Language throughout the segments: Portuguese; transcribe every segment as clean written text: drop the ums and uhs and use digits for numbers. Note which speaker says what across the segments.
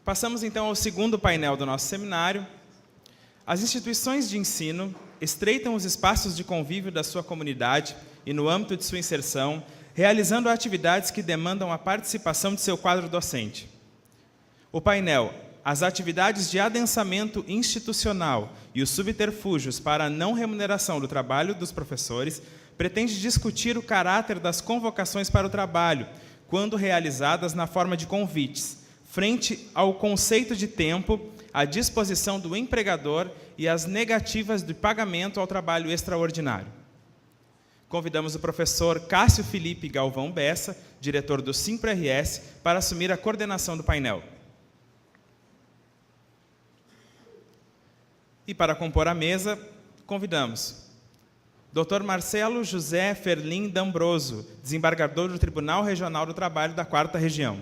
Speaker 1: Passamos então ao segundo painel do nosso seminário. As instituições de ensino estreitam os espaços de convívio da sua comunidade e no âmbito de sua inserção, realizando atividades que demandam a participação de seu quadro docente. O painel As atividades de adensamento institucional e os subterfúgios para a não remuneração do trabalho dos professores pretende discutir o caráter das convocações para o trabalho, quando realizadas na forma de convites, frente ao conceito de tempo, à disposição do empregador e às negativas de pagamento ao trabalho extraordinário. Convidamos o professor Cássio Felipe Galvão Bessa, diretor do Simpro-RS, para assumir a coordenação do painel. E para compor a mesa, convidamos Dr. Marcelo José Ferlin D'Ambroso, desembargador do Tribunal Regional do Trabalho da 4ª Região.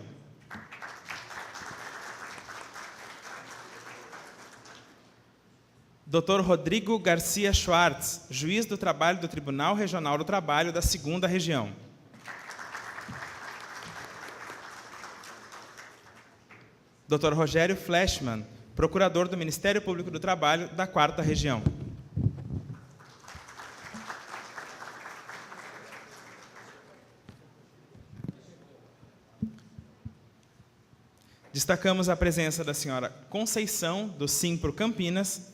Speaker 1: Dr. Rodrigo Garcia Schwartz, juiz do trabalho do Tribunal Regional do Trabalho da 2ª Região. Dr. Rogério Fleshman, procurador do Ministério Público do Trabalho da 4ª Região. Destacamos a presença da senhora Conceição, do Simpro Campinas,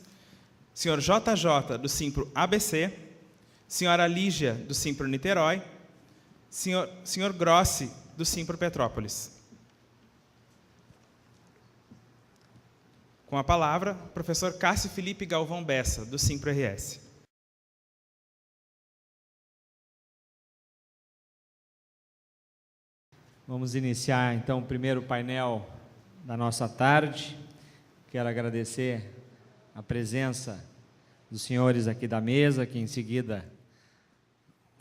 Speaker 1: senhor JJ, do Simpro ABC, senhora Lígia, do Simpro Niterói, senhor Grossi, do Simpro Petrópolis. Com a palavra, o professor Cássio Felipe Galvão Bessa, do Simpro-RS.
Speaker 2: Vamos iniciar, então, o primeiro painel da nossa tarde. Quero agradecer a presença dos senhores aqui da mesa, que em seguida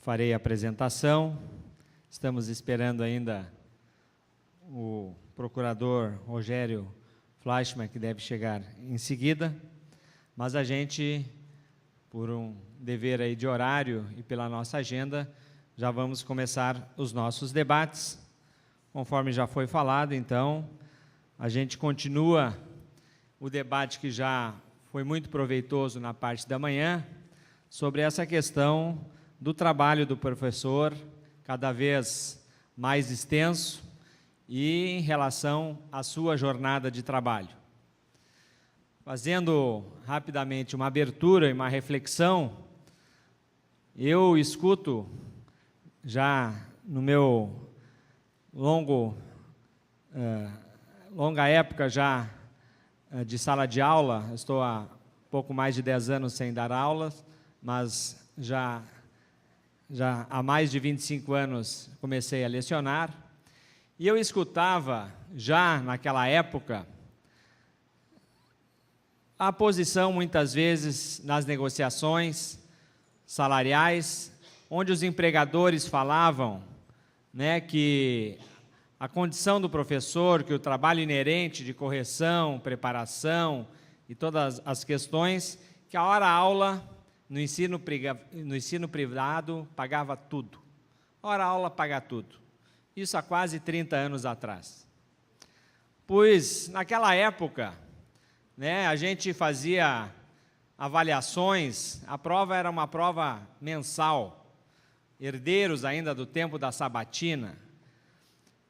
Speaker 2: farei a apresentação. Estamos esperando ainda o procurador Rogério Flashman, que deve chegar em seguida, mas a gente, por um dever aí de horário e pela nossa agenda, já vamos começar os nossos debates. Conforme já foi falado, então, a gente continua o debate que já foi muito proveitoso na parte da manhã, sobre essa questão do trabalho do professor, cada vez mais extenso, e em relação à sua jornada de trabalho. Fazendo rapidamente uma abertura e uma reflexão, eu escuto já no meu longa época já de sala de aula, estou há pouco mais de 10 anos sem dar aulas, mas já há mais de 25 anos comecei a lecionar, e eu escutava, já naquela época, a posição, muitas vezes, nas negociações salariais, onde os empregadores falavam, né, que a condição do professor, que o trabalho inerente de correção, preparação e todas as questões, que a hora-aula no ensino privado pagava tudo. A hora-aula paga tudo. Isso há quase 30 anos atrás. Pois, naquela época, né, a gente fazia avaliações, a prova era uma prova mensal, herdeiros ainda do tempo da sabatina.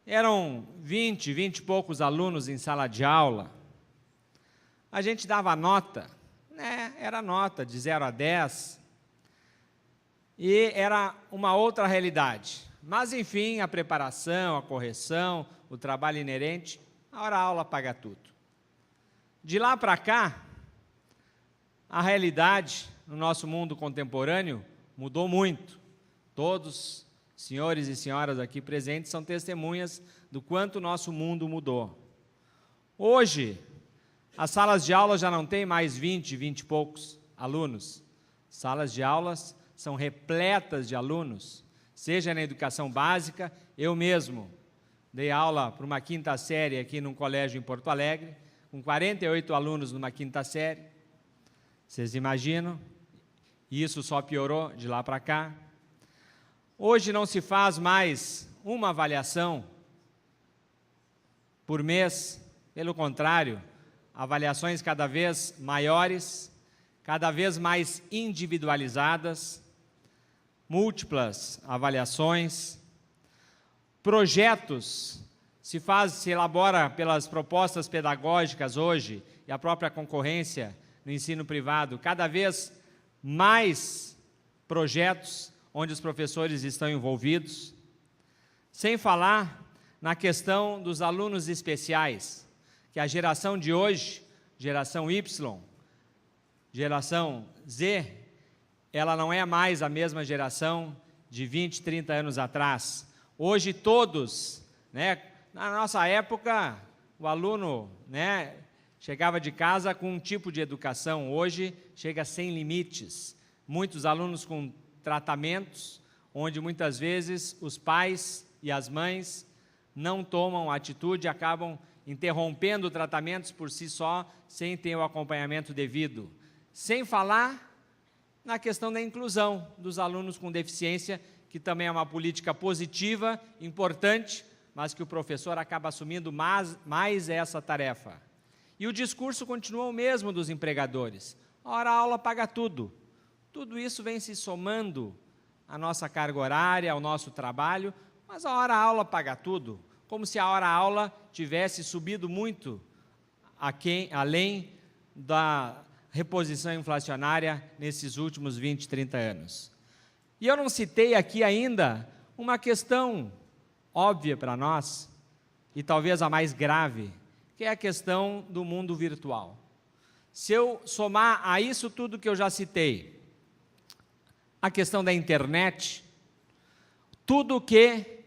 Speaker 2: Eram 20 e poucos alunos em sala de aula. A gente dava nota, né, era nota de 0 a 10, e era uma outra realidade. Mas, enfim, a preparação, a correção, o trabalho inerente, a hora-aula paga tudo. De lá para cá, a realidade no nosso mundo contemporâneo mudou muito. Todos, senhores e senhoras aqui presentes, são testemunhas do quanto o nosso mundo mudou. Hoje, as salas de aula já não têm mais 20 e poucos alunos. Salas de aulas são repletas de alunos, seja na educação básica. Eu mesmo dei aula para uma 5ª série aqui num colégio em Porto Alegre, com 48 alunos numa 5ª série. Vocês imaginam? E isso só piorou de lá para cá. Hoje não se faz mais uma avaliação por mês Pelo contrário, avaliações cada vez maiores, cada vez mais individualizadas, múltiplas avaliações, projetos se elabora pelas propostas pedagógicas hoje e a própria concorrência no ensino privado, cada vez mais projetos onde os professores estão envolvidos, sem falar na questão dos alunos especiais, que a geração de hoje, geração Y, geração Z, ela não é mais a mesma geração de 20, 30 anos atrás. Hoje todos, na nossa época, o aluno, chegava de casa com um tipo de educação, hoje chega sem limites. Muitos alunos com tratamentos, onde muitas vezes os pais e as mães não tomam atitude, acabam interrompendo tratamentos por si só, sem ter o acompanhamento devido. Sem falar na questão da inclusão dos alunos com deficiência, que também é uma política positiva, importante, mas que o professor acaba assumindo mais essa tarefa. E o discurso continua o mesmo dos empregadores. A hora-aula paga tudo. Tudo isso vem se somando à nossa carga horária, ao nosso trabalho, mas a hora-aula paga tudo, como se a hora-aula tivesse subido muito além da reposição inflacionária nesses últimos 20, 30 anos. E eu não citei aqui ainda uma questão óbvia para nós, e talvez a mais grave, que é a questão do mundo virtual. Se eu somar a isso tudo que eu já citei, a questão da internet, tudo que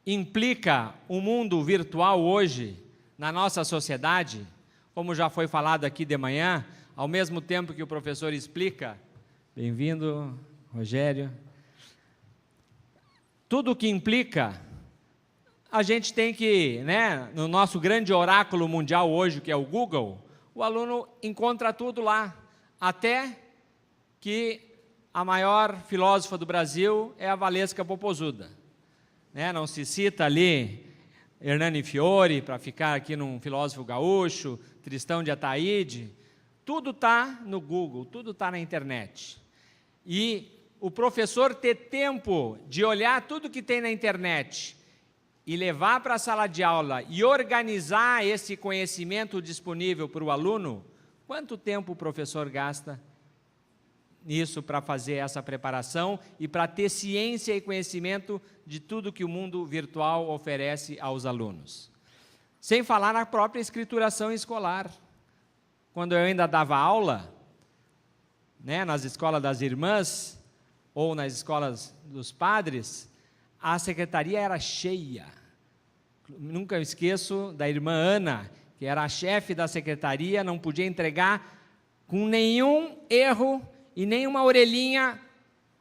Speaker 2: implica o mundo virtual hoje na nossa sociedade, como já foi falado aqui de manhã, ao mesmo tempo que o professor explica, bem-vindo, Rogério, tudo que implica, a gente tem que, no nosso grande oráculo mundial hoje, que é o Google, o aluno encontra tudo lá, até que a maior filósofa do Brasil é a Valesca Popozuda. Não se cita ali Hernani Fiore, para ficar aqui num filósofo gaúcho, Tristão de Ataíde, tudo está no Google, tudo está na internet. E o professor ter tempo de olhar tudo que tem na internet e levar para a sala de aula e organizar esse conhecimento disponível para o aluno, quanto tempo o professor gasta nisso para fazer essa preparação e para ter ciência e conhecimento de tudo que o mundo virtual oferece aos alunos? Sem falar na própria escrituração escolar. Quando eu ainda dava aula, nas escolas das irmãs ou nas escolas dos padres, a secretaria era cheia. Nunca esqueço da irmã Ana, que era a chefe da secretaria, não podia entregar com nenhum erro e nenhuma orelhinha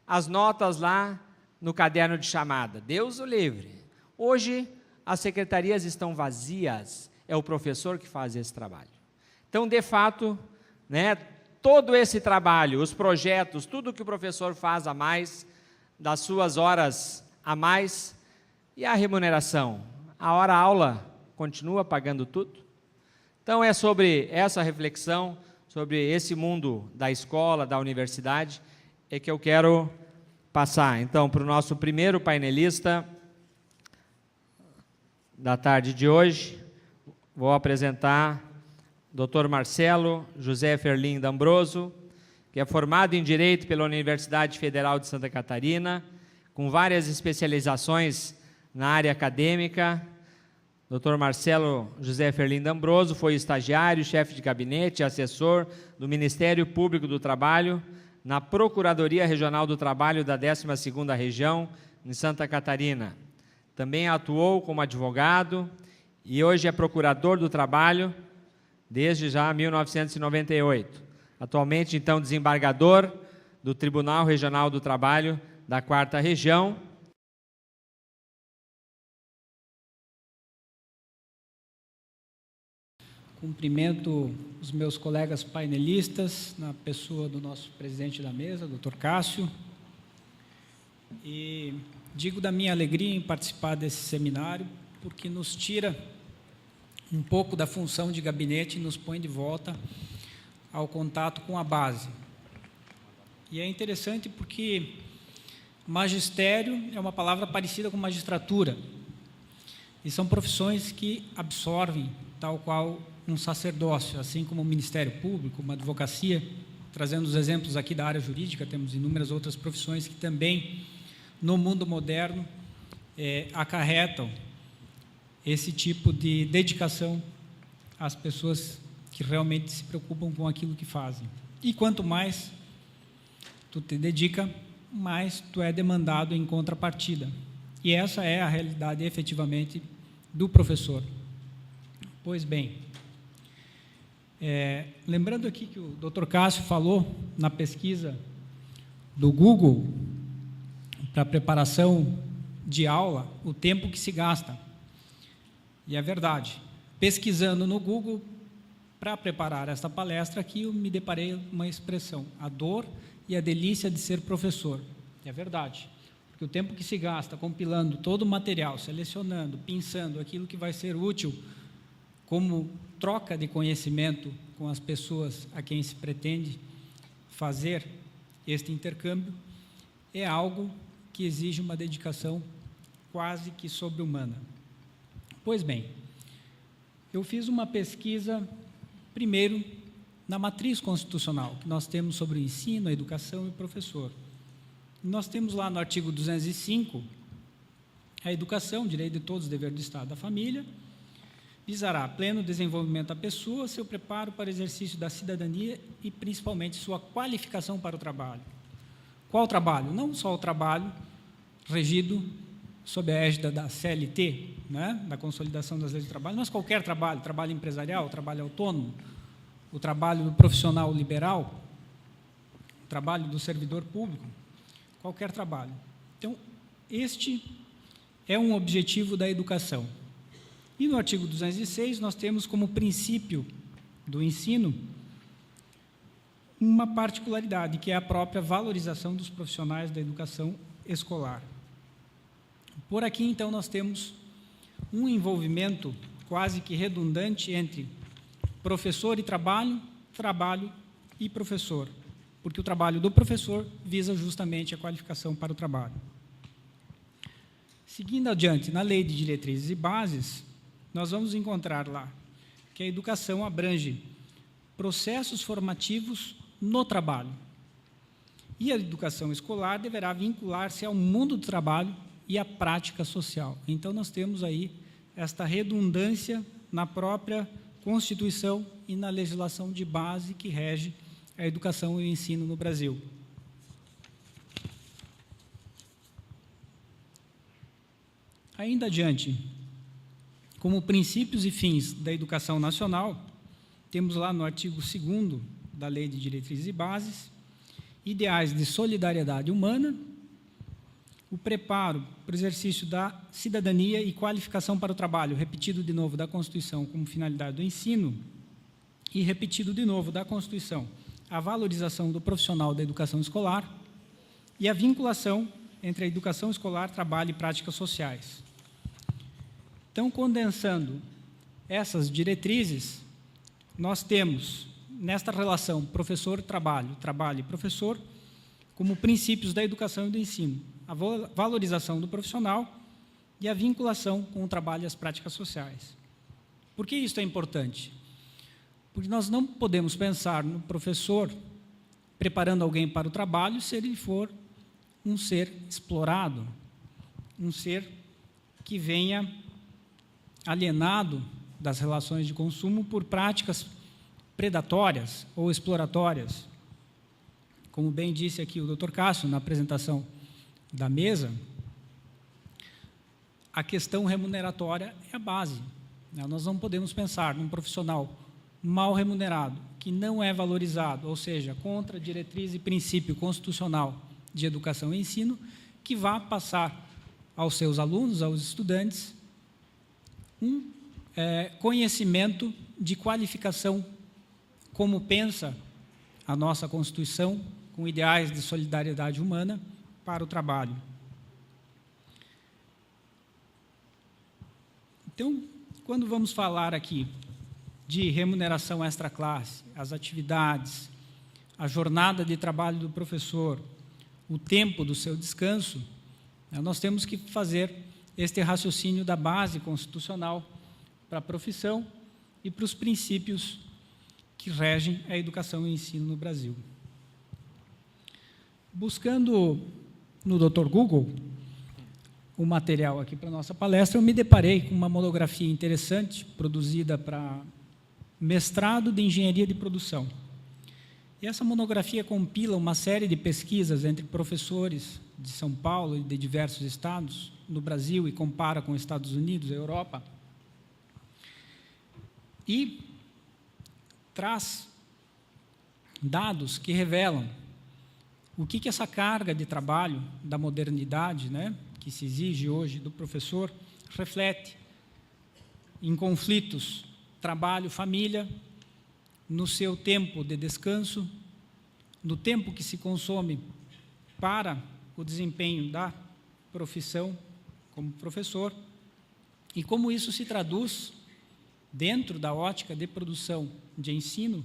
Speaker 2: as notas lá no caderno de chamada. Deus o livre. Hoje, as secretarias estão vazias, é o professor que faz esse trabalho. Então, de fato, todo esse trabalho, os projetos, tudo que o professor faz a mais, das suas horas a mais, e a remuneração? A hora-aula continua pagando tudo? Então, é sobre essa reflexão, sobre esse mundo da escola, da universidade, é que eu quero passar, então, para o nosso primeiro painelista da tarde de hoje. Vou apresentar o Dr. Marcelo José Ferlim D'Ambroso, que é formado em Direito pela Universidade Federal de Santa Catarina, com várias especializações na área acadêmica. Dr. Marcelo José Ferlim D'Ambroso foi estagiário, chefe de gabinete e assessor do Ministério Público do Trabalho na Procuradoria Regional do Trabalho da 12ª Região, em Santa Catarina. Também atuou como advogado e hoje é procurador do trabalho desde já 1998. Atualmente, então, desembargador do Tribunal Regional do Trabalho da 4ª Região.
Speaker 3: Cumprimento os meus colegas painelistas, na pessoa do nosso presidente da mesa, Dr. Cássio, e digo da minha alegria em participar desse seminário, porque nos tira um pouco da função de gabinete e nos põe de volta ao contato com a base. E é interessante porque magistério é uma palavra parecida com magistratura, e são profissões que absorvem, tal qual um sacerdócio, assim como o Ministério Público, uma advocacia. Trazendo os exemplos aqui da área jurídica, temos inúmeras outras profissões que também, no mundo moderno, acarretam esse tipo de dedicação às pessoas que realmente se preocupam com aquilo que fazem. E quanto mais tu te dedica, mais tu é demandado em contrapartida. E essa é a realidade, efetivamente, do professor. Pois bem, lembrando aqui que o Dr. Cássio falou na pesquisa do Google para a preparação de aula, o tempo que se gasta. E é verdade. Pesquisando no Google, para preparar esta palestra aqui, eu me deparei com uma expressão: a dor e a delícia de ser professor. E é verdade. Porque o tempo que se gasta compilando todo o material, selecionando, pensando aquilo que vai ser útil como troca de conhecimento com as pessoas a quem se pretende fazer este intercâmbio, é algo que exige uma dedicação quase que sobre-humana. Pois bem, eu fiz uma pesquisa, primeiro, na matriz constitucional, que nós temos sobre o ensino, a educação e o professor. Nós temos lá no artigo 205, a educação, direito de todos, dever do Estado, da família, visará pleno desenvolvimento da pessoa, seu preparo para o exercício da cidadania e, principalmente, sua qualificação para o trabalho. Qual trabalho? Não só o trabalho regido sob a égide da CLT, né, da Consolidação das Leis do Trabalho, mas qualquer trabalho, trabalho empresarial, trabalho autônomo, o trabalho do profissional liberal, o trabalho do servidor público, qualquer trabalho. Então, este é um objetivo da educação. E no artigo 206, nós temos como princípio do ensino uma particularidade, que é a própria valorização dos profissionais da educação escolar. Por aqui, então, nós temos um envolvimento quase que redundante entre professor e trabalho, trabalho e professor, porque o trabalho do professor visa justamente a qualificação para o trabalho. Seguindo adiante, na Lei de Diretrizes e Bases, nós vamos encontrar lá que a educação abrange processos formativos no trabalho. E a educação escolar deverá vincular-se ao mundo do trabalho e à prática social. Então, nós temos aí esta redundância na própria Constituição e na legislação de base que rege a educação e o ensino no Brasil. Ainda adiante, como princípios e fins da educação nacional, temos lá no artigo 2º da Lei de Diretrizes e Bases, ideais de solidariedade humana, o preparo para o exercício da cidadania e qualificação para o trabalho, repetido de novo da Constituição como finalidade do ensino, e repetido de novo da Constituição, a valorização do profissional da educação escolar e a vinculação entre a educação escolar, trabalho e práticas sociais. Então, condensando essas diretrizes, nós temos, nesta relação professor-trabalho, trabalho e professor, como princípios da educação e do ensino, a valorização do profissional e a vinculação com o trabalho e as práticas sociais. Por que isso é importante? Porque nós não podemos pensar no professor preparando alguém para o trabalho se ele for um ser explorado, um ser que venha alienado das relações de consumo por práticas predatórias ou exploratórias. Como bem disse aqui o Dr. Cássio na apresentação da mesa, a questão remuneratória é a base. Nós não podemos pensar num profissional mal remunerado, que não é valorizado, ou seja, contra a diretriz e princípio constitucional de educação e ensino, que vá passar aos seus alunos, aos estudantes, um conhecimento de qualificação, como pensa a nossa Constituição, com ideais de solidariedade humana para o trabalho. Então, quando vamos falar aqui de remuneração extra-classe, as atividades, a jornada de trabalho do professor, o tempo do seu descanso, nós temos que fazer este raciocínio da base constitucional para a profissão e para os princípios que regem a educação e o ensino no Brasil. Buscando no Dr. Google o material aqui para a nossa palestra, eu me deparei com uma monografia interessante, produzida para mestrado de Engenharia de Produção. E essa monografia compila uma série de pesquisas entre professores de São Paulo e de diversos estados no Brasil e compara com os Estados Unidos, a Europa, e traz dados que revelam o que essa carga de trabalho da modernidade, que se exige hoje do professor, reflete em conflitos trabalho-família, no seu tempo de descanso, no tempo que se consome para o desempenho da profissão como professor, e como isso se traduz, dentro da ótica de produção de ensino,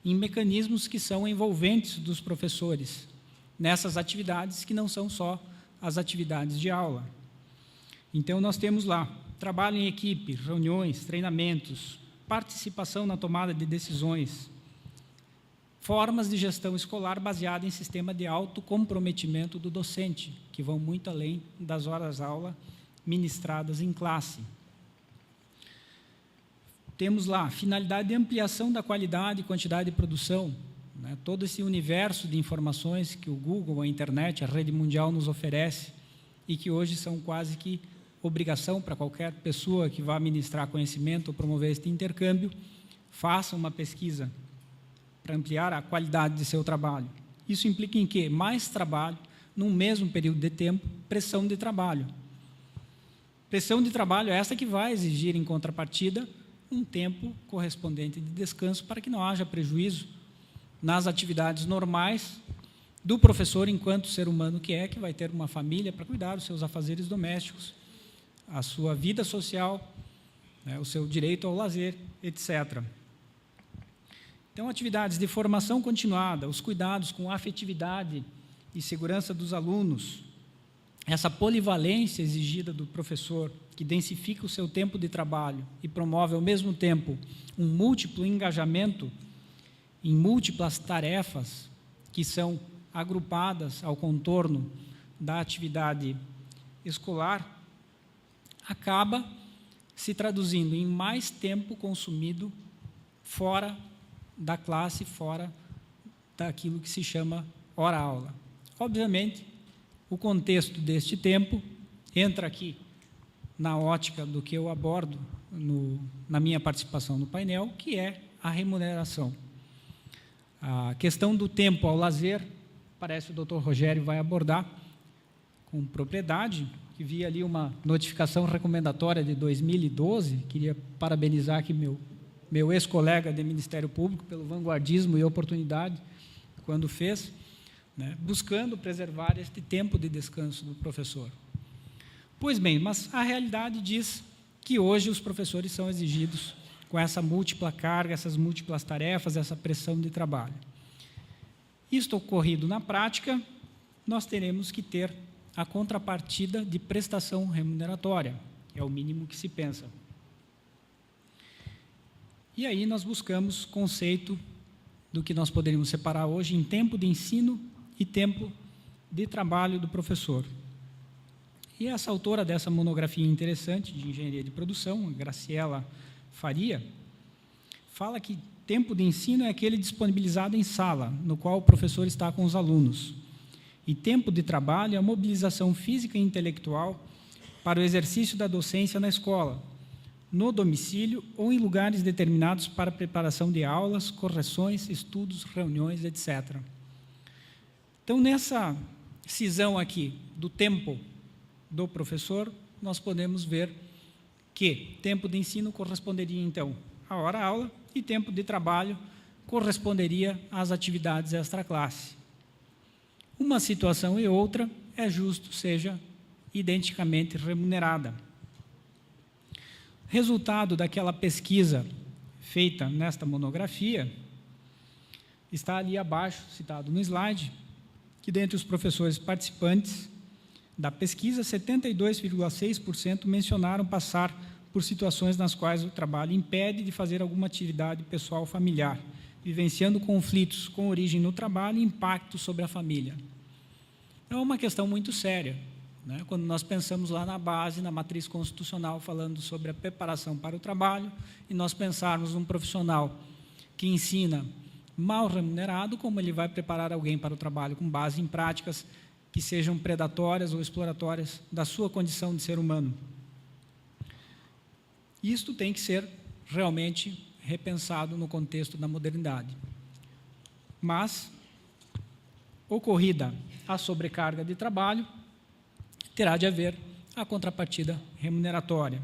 Speaker 3: em mecanismos que são envolventes dos professores, nessas atividades que não são só as atividades de aula. Então, nós temos lá trabalho em equipe, reuniões, treinamentos, participação na tomada de decisões, formas de gestão escolar baseada em sistema de autocomprometimento do docente, que vão muito além das horas-aula ministradas em classe. Temos lá finalidade de ampliação da qualidade e quantidade de produção, todo esse universo de informações que o Google, a internet, a rede mundial nos oferece e que hoje são quase que obrigação para qualquer pessoa que vá ministrar conhecimento ou promover este intercâmbio, faça uma pesquisa para ampliar a qualidade de seu trabalho. Isso implica em quê? Mais trabalho, num mesmo período de tempo, pressão de trabalho. Pressão de trabalho é essa que vai exigir, em contrapartida, um tempo correspondente de descanso para que não haja prejuízo nas atividades normais do professor enquanto ser humano que vai ter uma família para cuidar dos seus afazeres domésticos, a sua vida social, o seu direito ao lazer, etc. Então, atividades de formação continuada, os cuidados com a afetividade e segurança dos alunos, essa polivalência exigida do professor, que densifica o seu tempo de trabalho e promove, ao mesmo tempo, um múltiplo engajamento em múltiplas tarefas que são agrupadas ao contorno da atividade escolar, acaba se traduzindo em mais tempo consumido fora da classe, fora daquilo que se chama hora-aula. Obviamente, o contexto deste tempo entra aqui na ótica do que eu abordo na minha participação no painel, que é a remuneração. A questão do tempo ao lazer, parece que o Dr. Rogério vai abordar com propriedade, que vi ali uma notificação recomendatória de 2012, queria parabenizar aqui meu ex-colega de Ministério Público pelo vanguardismo e oportunidade quando fez, buscando preservar este tempo de descanso do professor. Pois bem, mas a realidade diz que hoje os professores são exigidos com essa múltipla carga, essas múltiplas tarefas, essa pressão de trabalho. Isto ocorrido na prática, nós teremos que ter a contrapartida de prestação remuneratória, é o mínimo que se pensa. E aí nós buscamos conceito do que nós poderíamos separar hoje em tempo de ensino e tempo de trabalho do professor. E essa autora dessa monografia interessante de engenharia de produção, Graciela Faria, fala que tempo de ensino é aquele disponibilizado em sala, no qual o professor está com os alunos. E tempo de trabalho é a mobilização física e intelectual para o exercício da docência na escola, no domicílio ou em lugares determinados para preparação de aulas, correções, estudos, reuniões, etc. Então, nessa cisão aqui do tempo do professor, nós podemos ver que tempo de ensino corresponderia, então, à hora-aula e tempo de trabalho corresponderia às atividades extra-classe. Uma situação e outra é justo seja identicamente remunerada. Resultado daquela pesquisa feita nesta monografia está ali abaixo, citado no slide, que dentre os professores participantes da pesquisa, 72,6% mencionaram passar por situações nas quais o trabalho impede de fazer alguma atividade pessoal ou familiar, vivenciando conflitos com origem no trabalho e impacto sobre a família. É uma questão muito séria, né? Quando nós pensamos lá na base, na matriz constitucional, falando sobre a preparação para o trabalho, e nós pensarmos um profissional que ensina mal remunerado, como ele vai preparar alguém para o trabalho com base em práticas que sejam predatórias ou exploratórias da sua condição de ser humano. Isto tem que ser realmente repensado no contexto da modernidade. Mas, ocorrida a sobrecarga de trabalho, terá de haver a contrapartida remuneratória.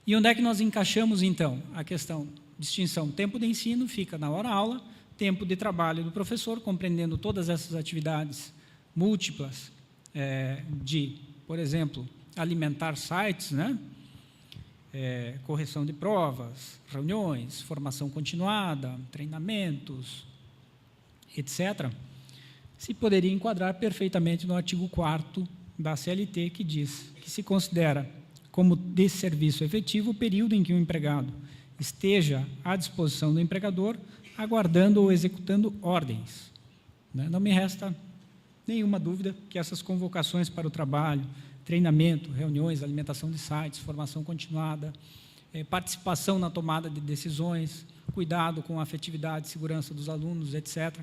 Speaker 3: E onde é que nós encaixamos, então, a questão distinção? Tempo de ensino fica na hora-aula, tempo de trabalho do professor, compreendendo todas essas atividades múltiplas de, por exemplo, alimentar sites, né? Correção de provas, reuniões, formação continuada, treinamentos, etc., se poderia enquadrar perfeitamente no artigo 4º da CLT, que diz que se considera como desserviço efetivo o período em que o empregado esteja à disposição do empregador, aguardando ou executando ordens. Não me resta nenhuma dúvida que essas convocações para o trabalho, treinamento, reuniões, alimentação de sites, formação continuada, participação na tomada de decisões, cuidado com a afetividade e segurança dos alunos, etc.,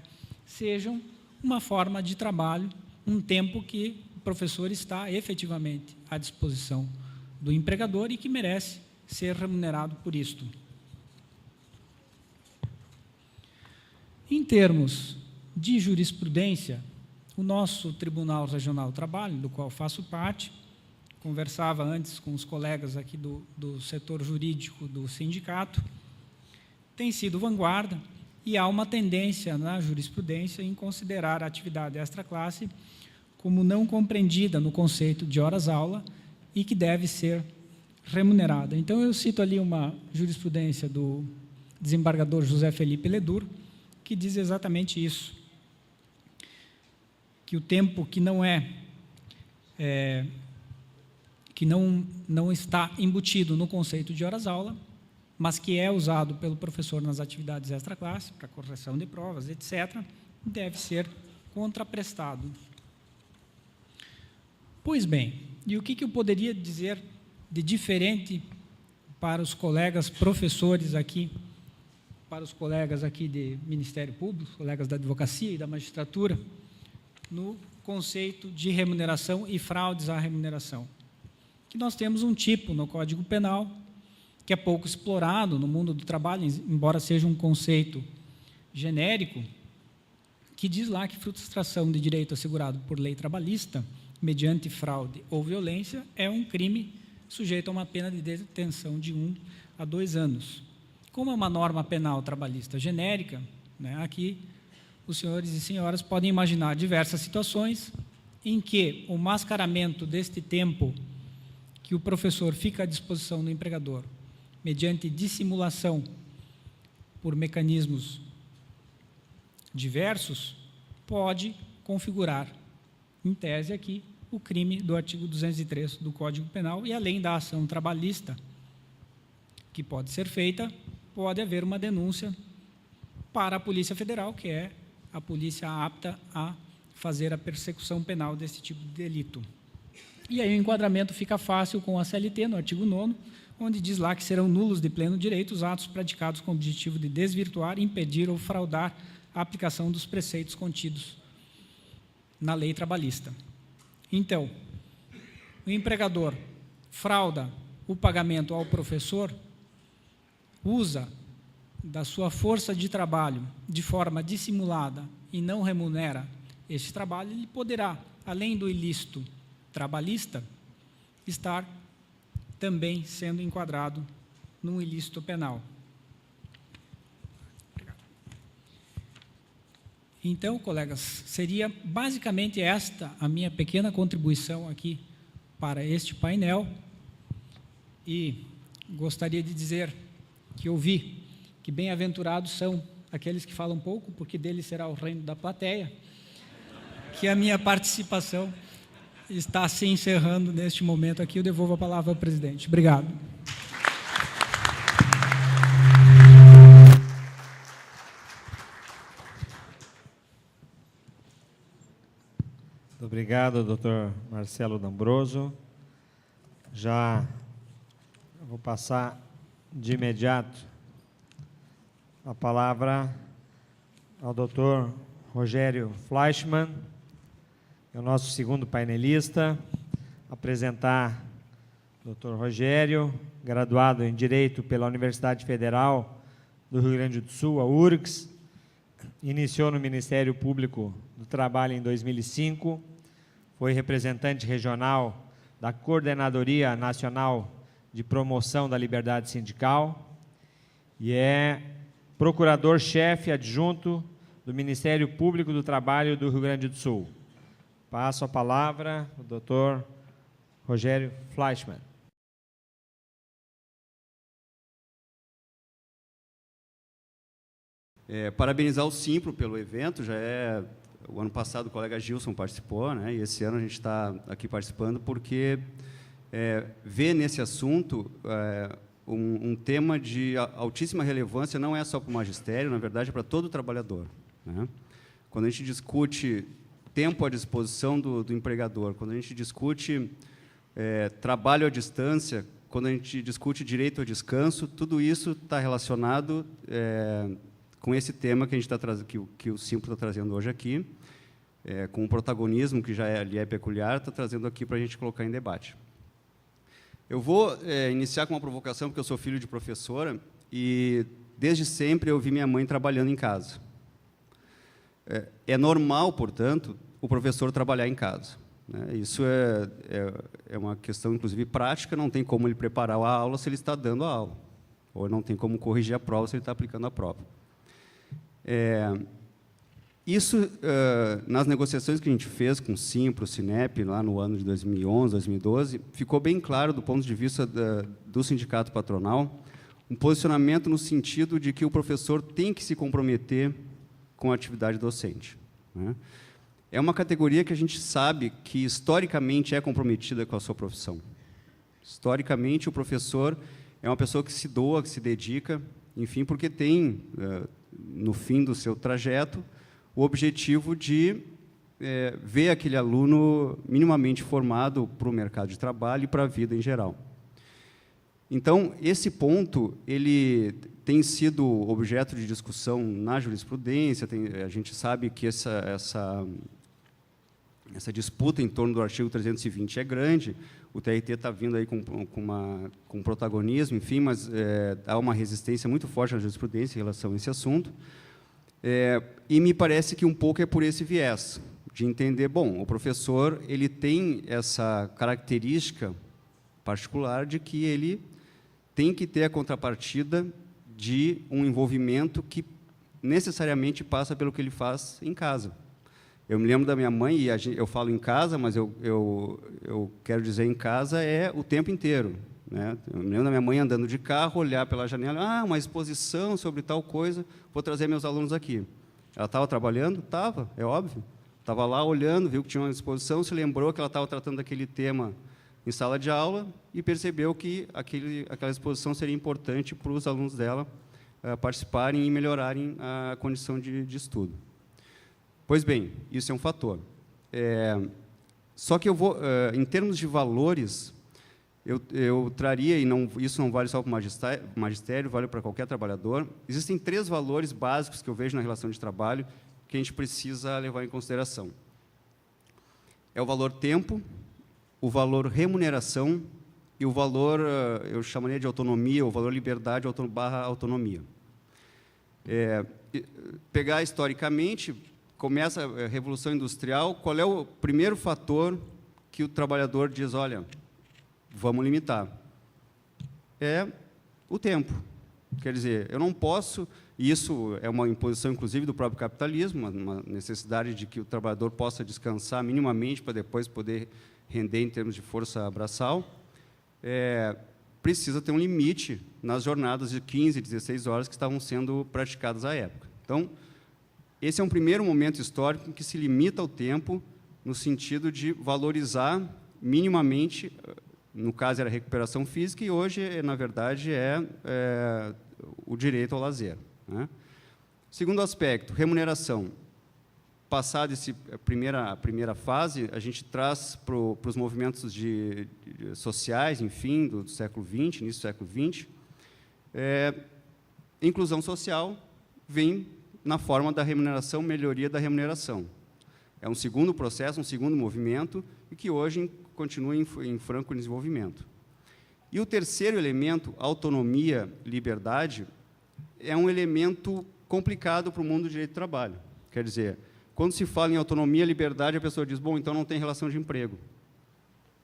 Speaker 3: sejam uma forma de trabalho, um tempo que o professor está efetivamente à disposição do empregador e que merece ser remunerado por isto. Em termos de jurisprudência, o nosso Tribunal Regional do Trabalho, do qual faço parte, conversava antes com os colegas aqui do setor jurídico do sindicato, tem sido vanguarda e há uma tendência na jurisprudência em considerar a atividade extraclasse como não compreendida no conceito de horas-aula e que deve ser remunerada. Então, eu cito ali uma jurisprudência do desembargador José Felipe Ledur, que diz exatamente isso, que o tempo que não não está embutido no conceito de horas-aula, mas que é usado pelo professor nas atividades extraclasse, para correção de provas, etc., deve ser contraprestado. Pois bem, e o que eu poderia dizer de diferente para os colegas professores aqui, para os colegas aqui de Ministério Público, colegas da advocacia e da magistratura, no conceito de remuneração e fraudes à remuneração? Que nós temos um tipo no Código Penal, que é pouco explorado no mundo do trabalho, embora seja um conceito genérico, que diz lá que frustração de direito assegurado por lei trabalhista, mediante fraude ou violência, é um crime sujeito a uma pena de detenção de 1 a 2 anos. Como é uma norma penal trabalhista genérica, né, aqui os senhores e senhoras podem imaginar diversas situações em que o mascaramento deste tempo que o professor fica à disposição do empregador, mediante dissimulação por mecanismos diversos, pode configurar, em tese aqui, o crime do artigo 203 do Código Penal, e além da ação trabalhista que pode ser feita, pode haver uma denúncia para a Polícia Federal, que é a polícia apta a fazer a persecução penal desse tipo de delito. E aí o enquadramento fica fácil com a CLT, no artigo 9º, onde diz lá que serão nulos de pleno direito os atos praticados com o objetivo de desvirtuar, impedir ou fraudar a aplicação dos preceitos contidos na lei trabalhista. Então, o empregador frauda o pagamento ao professor, usa da sua força de trabalho de forma dissimulada e não remunera esse trabalho, ele poderá, além do ilícito trabalhista, estar também sendo enquadrado num ilícito penal. Então, colegas, seria basicamente esta a minha pequena contribuição aqui para este painel, e gostaria de dizer que ouvi que bem-aventurados são aqueles que falam pouco, porque deles será o reino da plateia, que a minha participação está se encerrando neste momento aqui. Eu devolvo a palavra ao presidente. Obrigado.
Speaker 2: Muito obrigado, doutor Marcelo D'Ambroso. Já vou passar de imediato a palavra ao doutor Rogério Fleischmann, é o nosso segundo painelista. Apresentar o doutor Rogério, graduado em Direito pela Universidade Federal do Rio Grande do Sul, a URGS, iniciou no Ministério Público do Trabalho em 2005, foi representante regional da Coordenadoria Nacional de Promoção da Liberdade Sindical e é procurador-chefe adjunto do Ministério Público do Trabalho do Rio Grande do Sul. Passo a palavra ao doutor Rogério Fleischmann.
Speaker 4: Parabenizar o Simpro pelo evento. O ano passado o colega Gilson participou, né, e esse ano a gente está aqui participando porque vê nesse assunto um tema de altíssima relevância, não é só para o magistério, na verdade é para todo trabalhador, né? Quando a gente discute tempo à disposição do empregador, quando a gente discute trabalho à distância, quando a gente discute direito ao descanso, tudo isso está relacionado com esse tema que a gente que o Simpro está trazendo hoje aqui, com um protagonismo que já lhe é peculiar, está trazendo aqui para a gente colocar em debate. Eu vou iniciar com uma provocação, porque eu sou filho de professora e, desde sempre, eu vi minha mãe trabalhando em casa. É normal, portanto, o professor trabalhar em casa, né? Isso é uma questão, inclusive, prática, não tem como ele preparar a aula se ele está dando a aula, ou não tem como corrigir a prova se ele está aplicando a prova. Isso, nas negociações que a gente fez com o Simpro, o Sinep, lá no ano de 2011, 2012, ficou bem claro, do ponto de vista do sindicato patronal, um posicionamento no sentido de que o professor tem que se comprometer com a atividade docente, né? É uma categoria que a gente sabe que, historicamente, é comprometida com a sua profissão. Historicamente, o professor é uma pessoa que se doa, que se dedica, enfim, porque tem, no fim do seu trajeto, o objetivo de ver aquele aluno minimamente formado para o mercado de trabalho e para a vida em geral. Então, esse ponto ele tem sido objeto de discussão na jurisprudência. A gente sabe que essa disputa em torno do artigo 320 é grande. O TRT está vindo aí com protagonismo, enfim, mas há uma resistência muito forte na jurisprudência em relação a esse assunto. E me parece que um pouco é por esse viés, de entender, bom, o professor ele tem essa característica particular de que ele tem que ter a contrapartida de um envolvimento que necessariamente passa pelo que ele faz em casa. Eu me lembro da minha mãe, e eu falo em casa, mas eu quero dizer em casa é o tempo inteiro, né? Eu me lembro da minha mãe andando de carro, olhar pela janela, uma exposição sobre tal coisa, vou trazer meus alunos aqui. Ela estava trabalhando? Estava, é óbvio. Estava lá olhando, viu que tinha uma exposição, se lembrou que ela estava tratando daquele tema em sala de aula e percebeu que aquela exposição seria importante para os alunos dela participarem e melhorarem a condição de estudo. Pois bem, isso é um fator. Só que em termos de valores, eu traria, e isso não vale só para o magistério, vale para qualquer trabalhador, existem 3 valores básicos que eu vejo na relação de trabalho que a gente precisa levar em consideração. É o valor tempo, o valor remuneração e o valor, eu chamaria de autonomia, o valor liberdade barra autonomia. Pegar historicamente, começa a Revolução Industrial, qual é o primeiro fator que o trabalhador diz, olha, vamos limitar? É o tempo. Quer dizer, eu não posso, e isso é uma imposição, inclusive, do próprio capitalismo, uma necessidade de que o trabalhador possa descansar minimamente para depois poder render em termos de força braçal. precisa ter um limite nas jornadas de 15, 16 horas que estavam sendo praticadas à época. Então, esse é um primeiro momento histórico em que se limita o tempo no sentido de valorizar minimamente, no caso era a recuperação física, e hoje, na verdade, é o direito ao lazer, né? Segundo aspecto, remuneração. Passada a primeira fase, a gente traz para os movimentos sociais, enfim, do século XX, início do século XX, inclusão social vem na forma da remuneração, melhoria da remuneração. É um segundo processo, um segundo movimento, e que hoje continua em franco desenvolvimento. E o terceiro elemento, autonomia, liberdade, é um elemento complicado para o mundo do direito do trabalho. Quer dizer, quando se fala em autonomia e liberdade, a pessoa diz, bom, então não tem relação de emprego.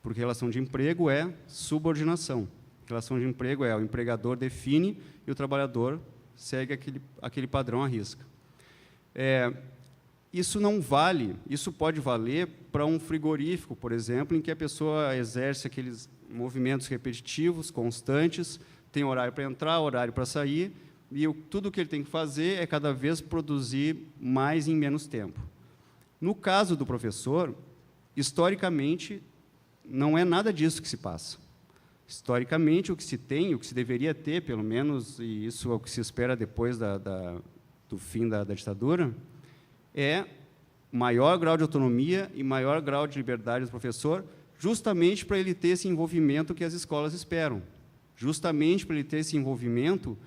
Speaker 4: Porque relação de emprego é subordinação. Relação de emprego é o empregador define e o trabalhador segue aquele padrão à risca. Isso não vale, isso pode valer para um frigorífico, por exemplo, em que a pessoa exerce aqueles movimentos repetitivos, constantes, tem horário para entrar, horário para sair, e tudo o que ele tem que fazer é cada vez produzir mais em menos tempo. No caso do professor, historicamente, não é nada disso que se passa. Historicamente, o que se tem, o que se deveria ter, pelo menos, e isso é o que se espera depois do fim da ditadura, é maior grau de autonomia e maior grau de liberdade do professor, justamente para ele ter esse envolvimento que as escolas esperam. Justamente para ele ter esse envolvimento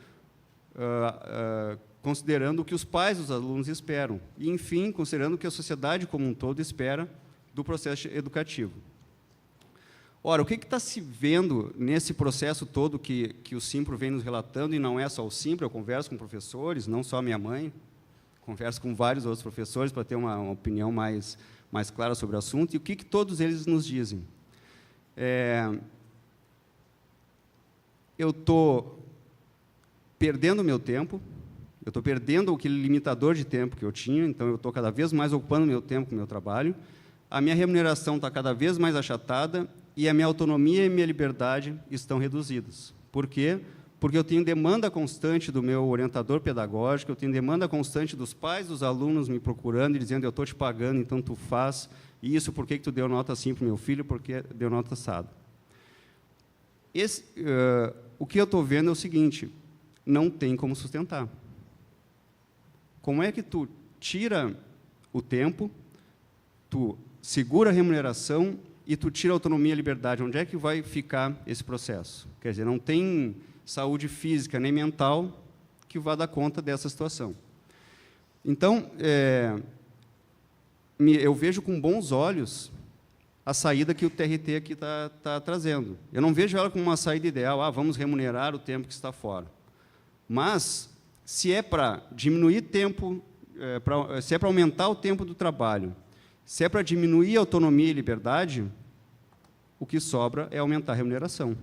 Speaker 4: considerando o que os pais dos alunos esperam. E, enfim, considerando o que a sociedade como um todo espera do processo educativo. Ora, o que está se vendo nesse processo todo que o Simpro vem nos relatando, e não é só o Simpro, eu converso com professores, não só a minha mãe, converso com vários outros professores para ter uma opinião mais clara sobre o assunto, e o que todos eles nos dizem? Eu estou perdendo o meu tempo, eu estou perdendo aquele limitador de tempo que eu tinha, então eu estou cada vez mais ocupando meu tempo com o meu trabalho, a minha remuneração está cada vez mais achatada e a minha autonomia e minha liberdade estão reduzidas. Por quê? Porque eu tenho demanda constante do meu orientador pedagógico, eu tenho demanda constante dos pais dos alunos me procurando e dizendo, eu estou te pagando, então tu faz isso, por que tu deu nota assim para o meu filho, porque deu nota assado. O que eu estou vendo é o seguinte, não tem como sustentar. Como é que tu tira o tempo, tu segura a remuneração e tu tira a autonomia e a liberdade? Onde é que vai ficar esse processo? Quer dizer, não tem saúde física nem mental que vá dar conta dessa situação. Então, eu vejo com bons olhos a saída que o TRT aqui está trazendo. Eu não vejo ela como uma saída ideal, vamos remunerar o tempo que está fora. Mas, se é para diminuir tempo, se é para aumentar o tempo do trabalho, se é para diminuir a autonomia e liberdade, o que sobra é aumentar a remuneração.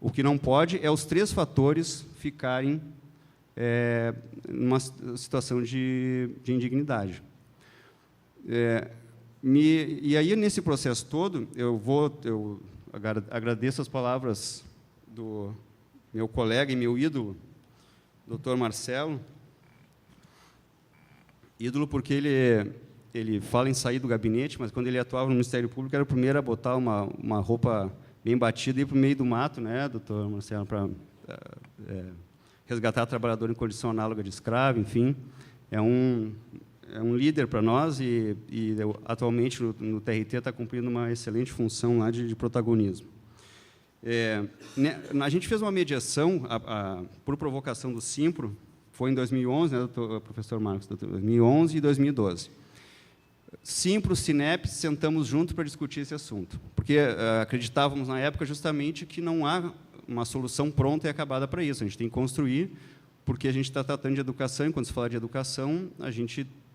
Speaker 4: O que não pode é os 3 fatores ficarem numa situação de indignidade. E aí, nesse processo todo, eu agradeço as palavras do meu colega e meu ídolo, Dr. Marcelo. Ídolo porque ele fala em sair do gabinete, mas quando ele atuava no Ministério Público, era o primeiro a botar uma roupa bem batida e ir para o meio do mato, né, doutor Marcelo, para resgatar trabalhador em condição análoga de escravo, enfim. É um líder para nós e atualmente, no TRT, está cumprindo uma excelente função lá de protagonismo. A gente fez uma mediação, por provocação do Simpro, foi em 2011, né, doutor, professor Marcos, 2011 e 2012. Simpro, Sinep, sentamos juntos para discutir esse assunto, porque acreditávamos na época justamente que não há uma solução pronta e acabada para isso. A gente tem que construir, porque a gente está tratando de educação, e quando se fala de educação,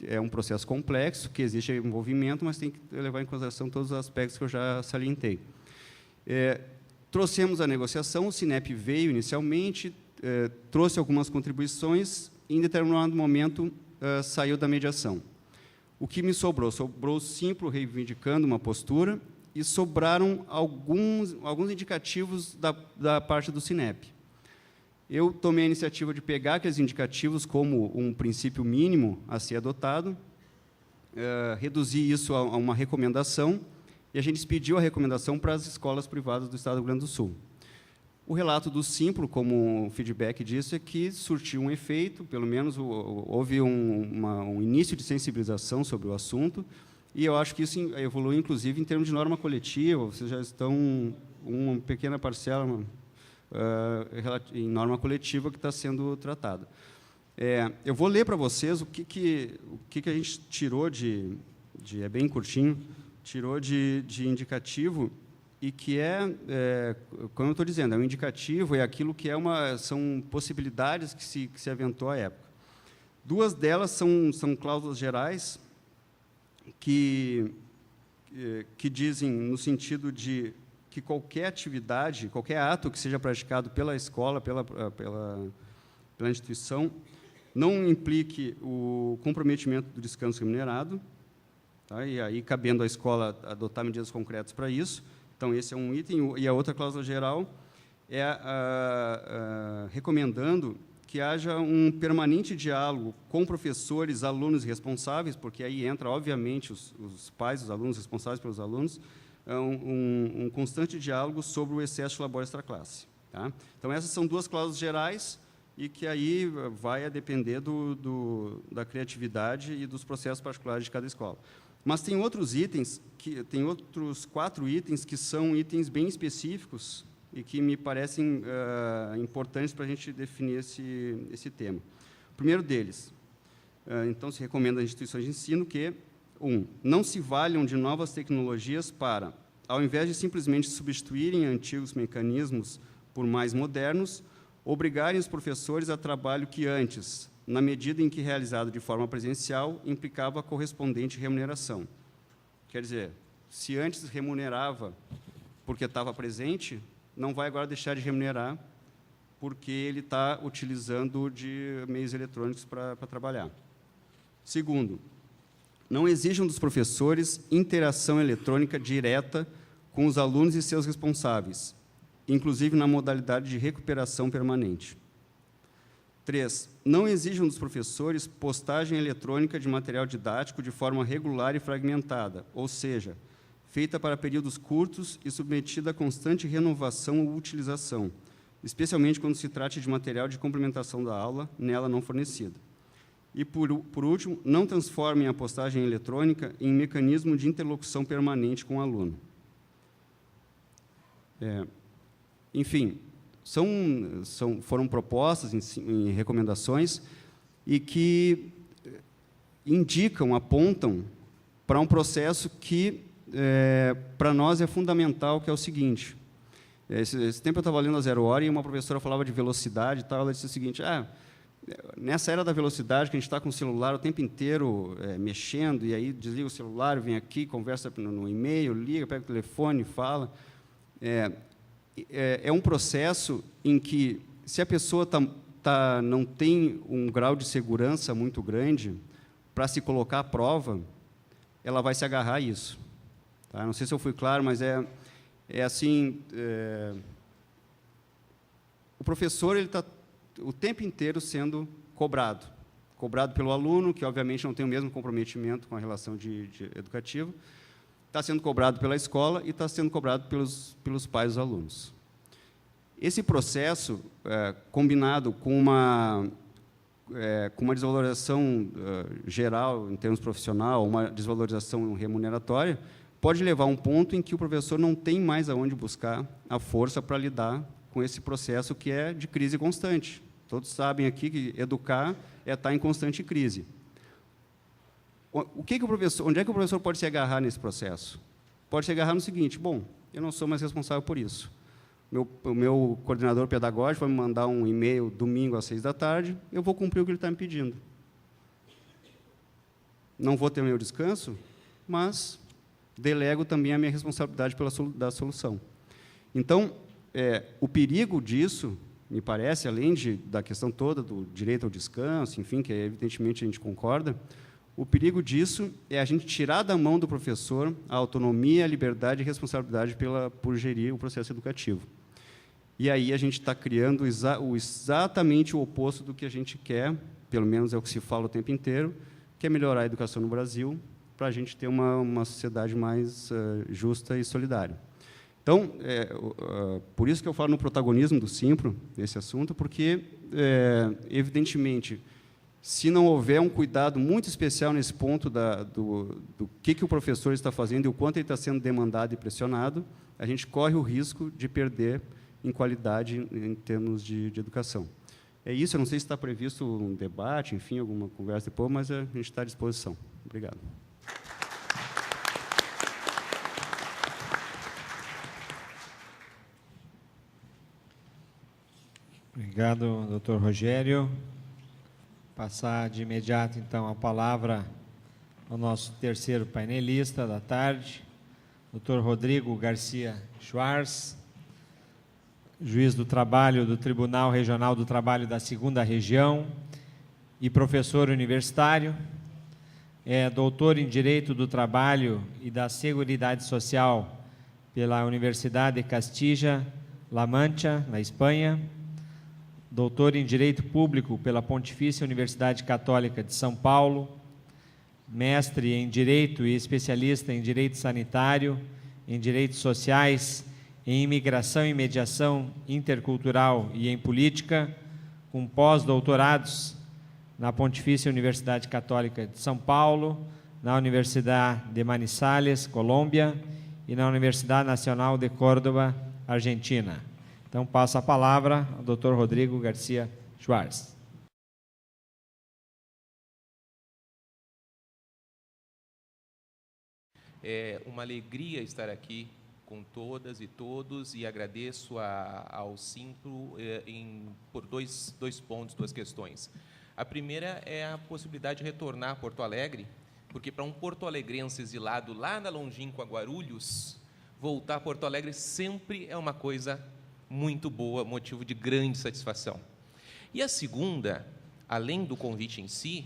Speaker 4: é um processo complexo, que existe envolvimento, mas tem que levar em consideração todos os aspectos que eu já salientei. Trouxemos a negociação, o Sinep veio inicialmente, trouxe algumas contribuições, e em determinado momento saiu da mediação. O que me sobrou? Sobrou o Simpro reivindicando uma postura e sobraram alguns indicativos da parte do Cinep. Eu tomei a iniciativa de pegar aqueles indicativos como um princípio mínimo a ser adotado, reduzir isso a uma recomendação, e a gente expediu a recomendação para as escolas privadas do Estado do Rio Grande do Sul. O relato do Simplo, como feedback disso, é que surtiu um efeito, pelo menos houve um início de sensibilização sobre o assunto, e eu acho que isso evolui, inclusive, em termos de norma coletiva. Vocês já estão uma pequena parcela em norma coletiva que está sendo tratada. Eu vou ler para vocês o que a gente tirou é bem curtinho, tirou de indicativo, e que como eu estou dizendo, é um indicativo, é aquilo que são possibilidades que se aventou à época. Duas delas são cláusulas gerais que dizem no sentido de que qualquer atividade, qualquer ato que seja praticado pela escola, pela instituição, não implique o comprometimento do descanso remunerado, tá? E aí cabendo à escola adotar medidas concretas para isso. Então, esse é um item, e a outra cláusula geral é recomendando que haja um permanente diálogo com professores, alunos responsáveis, porque aí entra, obviamente, os pais, os alunos responsáveis pelos alunos, um constante diálogo sobre o excesso de labor extraclasse. Tá? Então, essas são duas cláusulas gerais e que aí vai a depender da criatividade e dos processos particulares de cada escola. Mas tem outros itens, tem outros 4 itens que são itens bem específicos e que me parecem importantes para a gente definir esse tema. O primeiro deles, então, se recomenda às instituições de ensino que, 1, não se valham de novas tecnologias para, ao invés de simplesmente substituírem antigos mecanismos por mais modernos, obrigarem os professores a trabalho que antes, na medida em que realizado de forma presencial, implicava a correspondente remuneração. Quer dizer, se antes remunerava porque estava presente, não vai agora deixar de remunerar porque ele está utilizando de meios eletrônicos para trabalhar. Segundo, não exijam dos professores interação eletrônica direta com os alunos e seus responsáveis, inclusive na modalidade de recuperação permanente. 3. Não exijam dos professores postagem eletrônica de material didático de forma regular e fragmentada, ou seja, feita para períodos curtos e submetida a constante renovação ou utilização, especialmente quando se trate de material de complementação da aula nela não fornecida. E, por último, não transformem a postagem eletrônica em mecanismo de interlocução permanente com o aluno. Enfim, foram propostas em recomendações e que indicam, apontam para um processo que, para nós, é fundamental, que é o seguinte. Esse tempo eu estava lendo a Zero Hora e uma professora falava de velocidade e tal, ela disse o seguinte, nessa era da velocidade, que a gente está com o celular o tempo inteiro mexendo, e aí desliga o celular, vem aqui, conversa no e-mail, liga, pega o telefone, fala. É um processo em que, se a pessoa não tem um grau de segurança muito grande para se colocar à prova, ela vai se agarrar a isso. Tá? Não sei se eu fui claro, mas assim, o professor está o tempo inteiro sendo cobrado pelo aluno, que obviamente não tem o mesmo comprometimento com a relação de educativa, está sendo cobrado pela escola e está sendo cobrado pelos pais dos alunos. Esse processo, combinado com uma desvalorização geral, em termos profissional, uma desvalorização remuneratória, pode levar a um ponto em que o professor não tem mais aonde buscar a força para lidar com esse processo que é de crise constante. Todos sabem aqui que educar é estar em constante crise. Onde é que o professor pode se agarrar nesse processo? Pode se agarrar no seguinte: bom, eu não sou mais responsável por isso. O meu coordenador pedagógico vai me mandar um e-mail domingo às 6h, eu vou cumprir o que ele está me pedindo. Não vou ter meu descanso, mas delego também a minha responsabilidade da solução. Então, o perigo disso, me parece, além da questão toda do direito ao descanso, enfim, que evidentemente a gente concorda, O perigo disso é a gente tirar da mão do professor a autonomia, a liberdade e a responsabilidade por gerir o processo educativo. E aí a gente está criando exatamente o oposto do que a gente quer, pelo menos é o que se fala o tempo inteiro, que é melhorar a educação no Brasil, para a gente ter uma sociedade mais justa e solidária. Então, por isso que eu falo no protagonismo do Simpro, nesse assunto, porque, evidentemente, se não houver um cuidado muito especial nesse ponto do que o professor está fazendo e o quanto ele está sendo demandado e pressionado, a gente corre o risco de perder em qualidade em termos de educação. É isso, eu não sei se está previsto um debate, enfim, alguma conversa depois, mas a gente está à disposição. Obrigado.
Speaker 2: Obrigado, doutor Rogério. Passar de imediato, então, a palavra ao nosso terceiro painelista da tarde, doutor Rodrigo Garcia Schwarz, juiz do trabalho do Tribunal Regional do Trabalho da 2ª Região e professor universitário. É doutor em Direito do Trabalho e da Seguridade Social pela Universidade de Castilla-La Mancha, na Espanha. Doutor em Direito Público pela Pontifícia Universidade Católica de São Paulo. Mestre em Direito e especialista em Direito Sanitário, em Direitos Sociais, em Imigração e Mediação Intercultural e em Política, com pós-doutorados na Pontifícia Universidade Católica de São Paulo, na Universidade de Manizales, Colômbia, e na Universidade Nacional de Córdoba, Argentina. Então, passo a palavra ao Dr. Rodrigo Garcia Schwarz.
Speaker 5: É uma alegria estar aqui com todas e todos, e agradeço ao Simpro por dois pontos, duas questões. A primeira é a possibilidade de retornar a Porto Alegre, porque para um porto-alegrense exilado lá na longínqua Guarulhos, voltar a Porto Alegre sempre é uma coisa muito boa, motivo de grande satisfação. E a segunda, além do convite em si,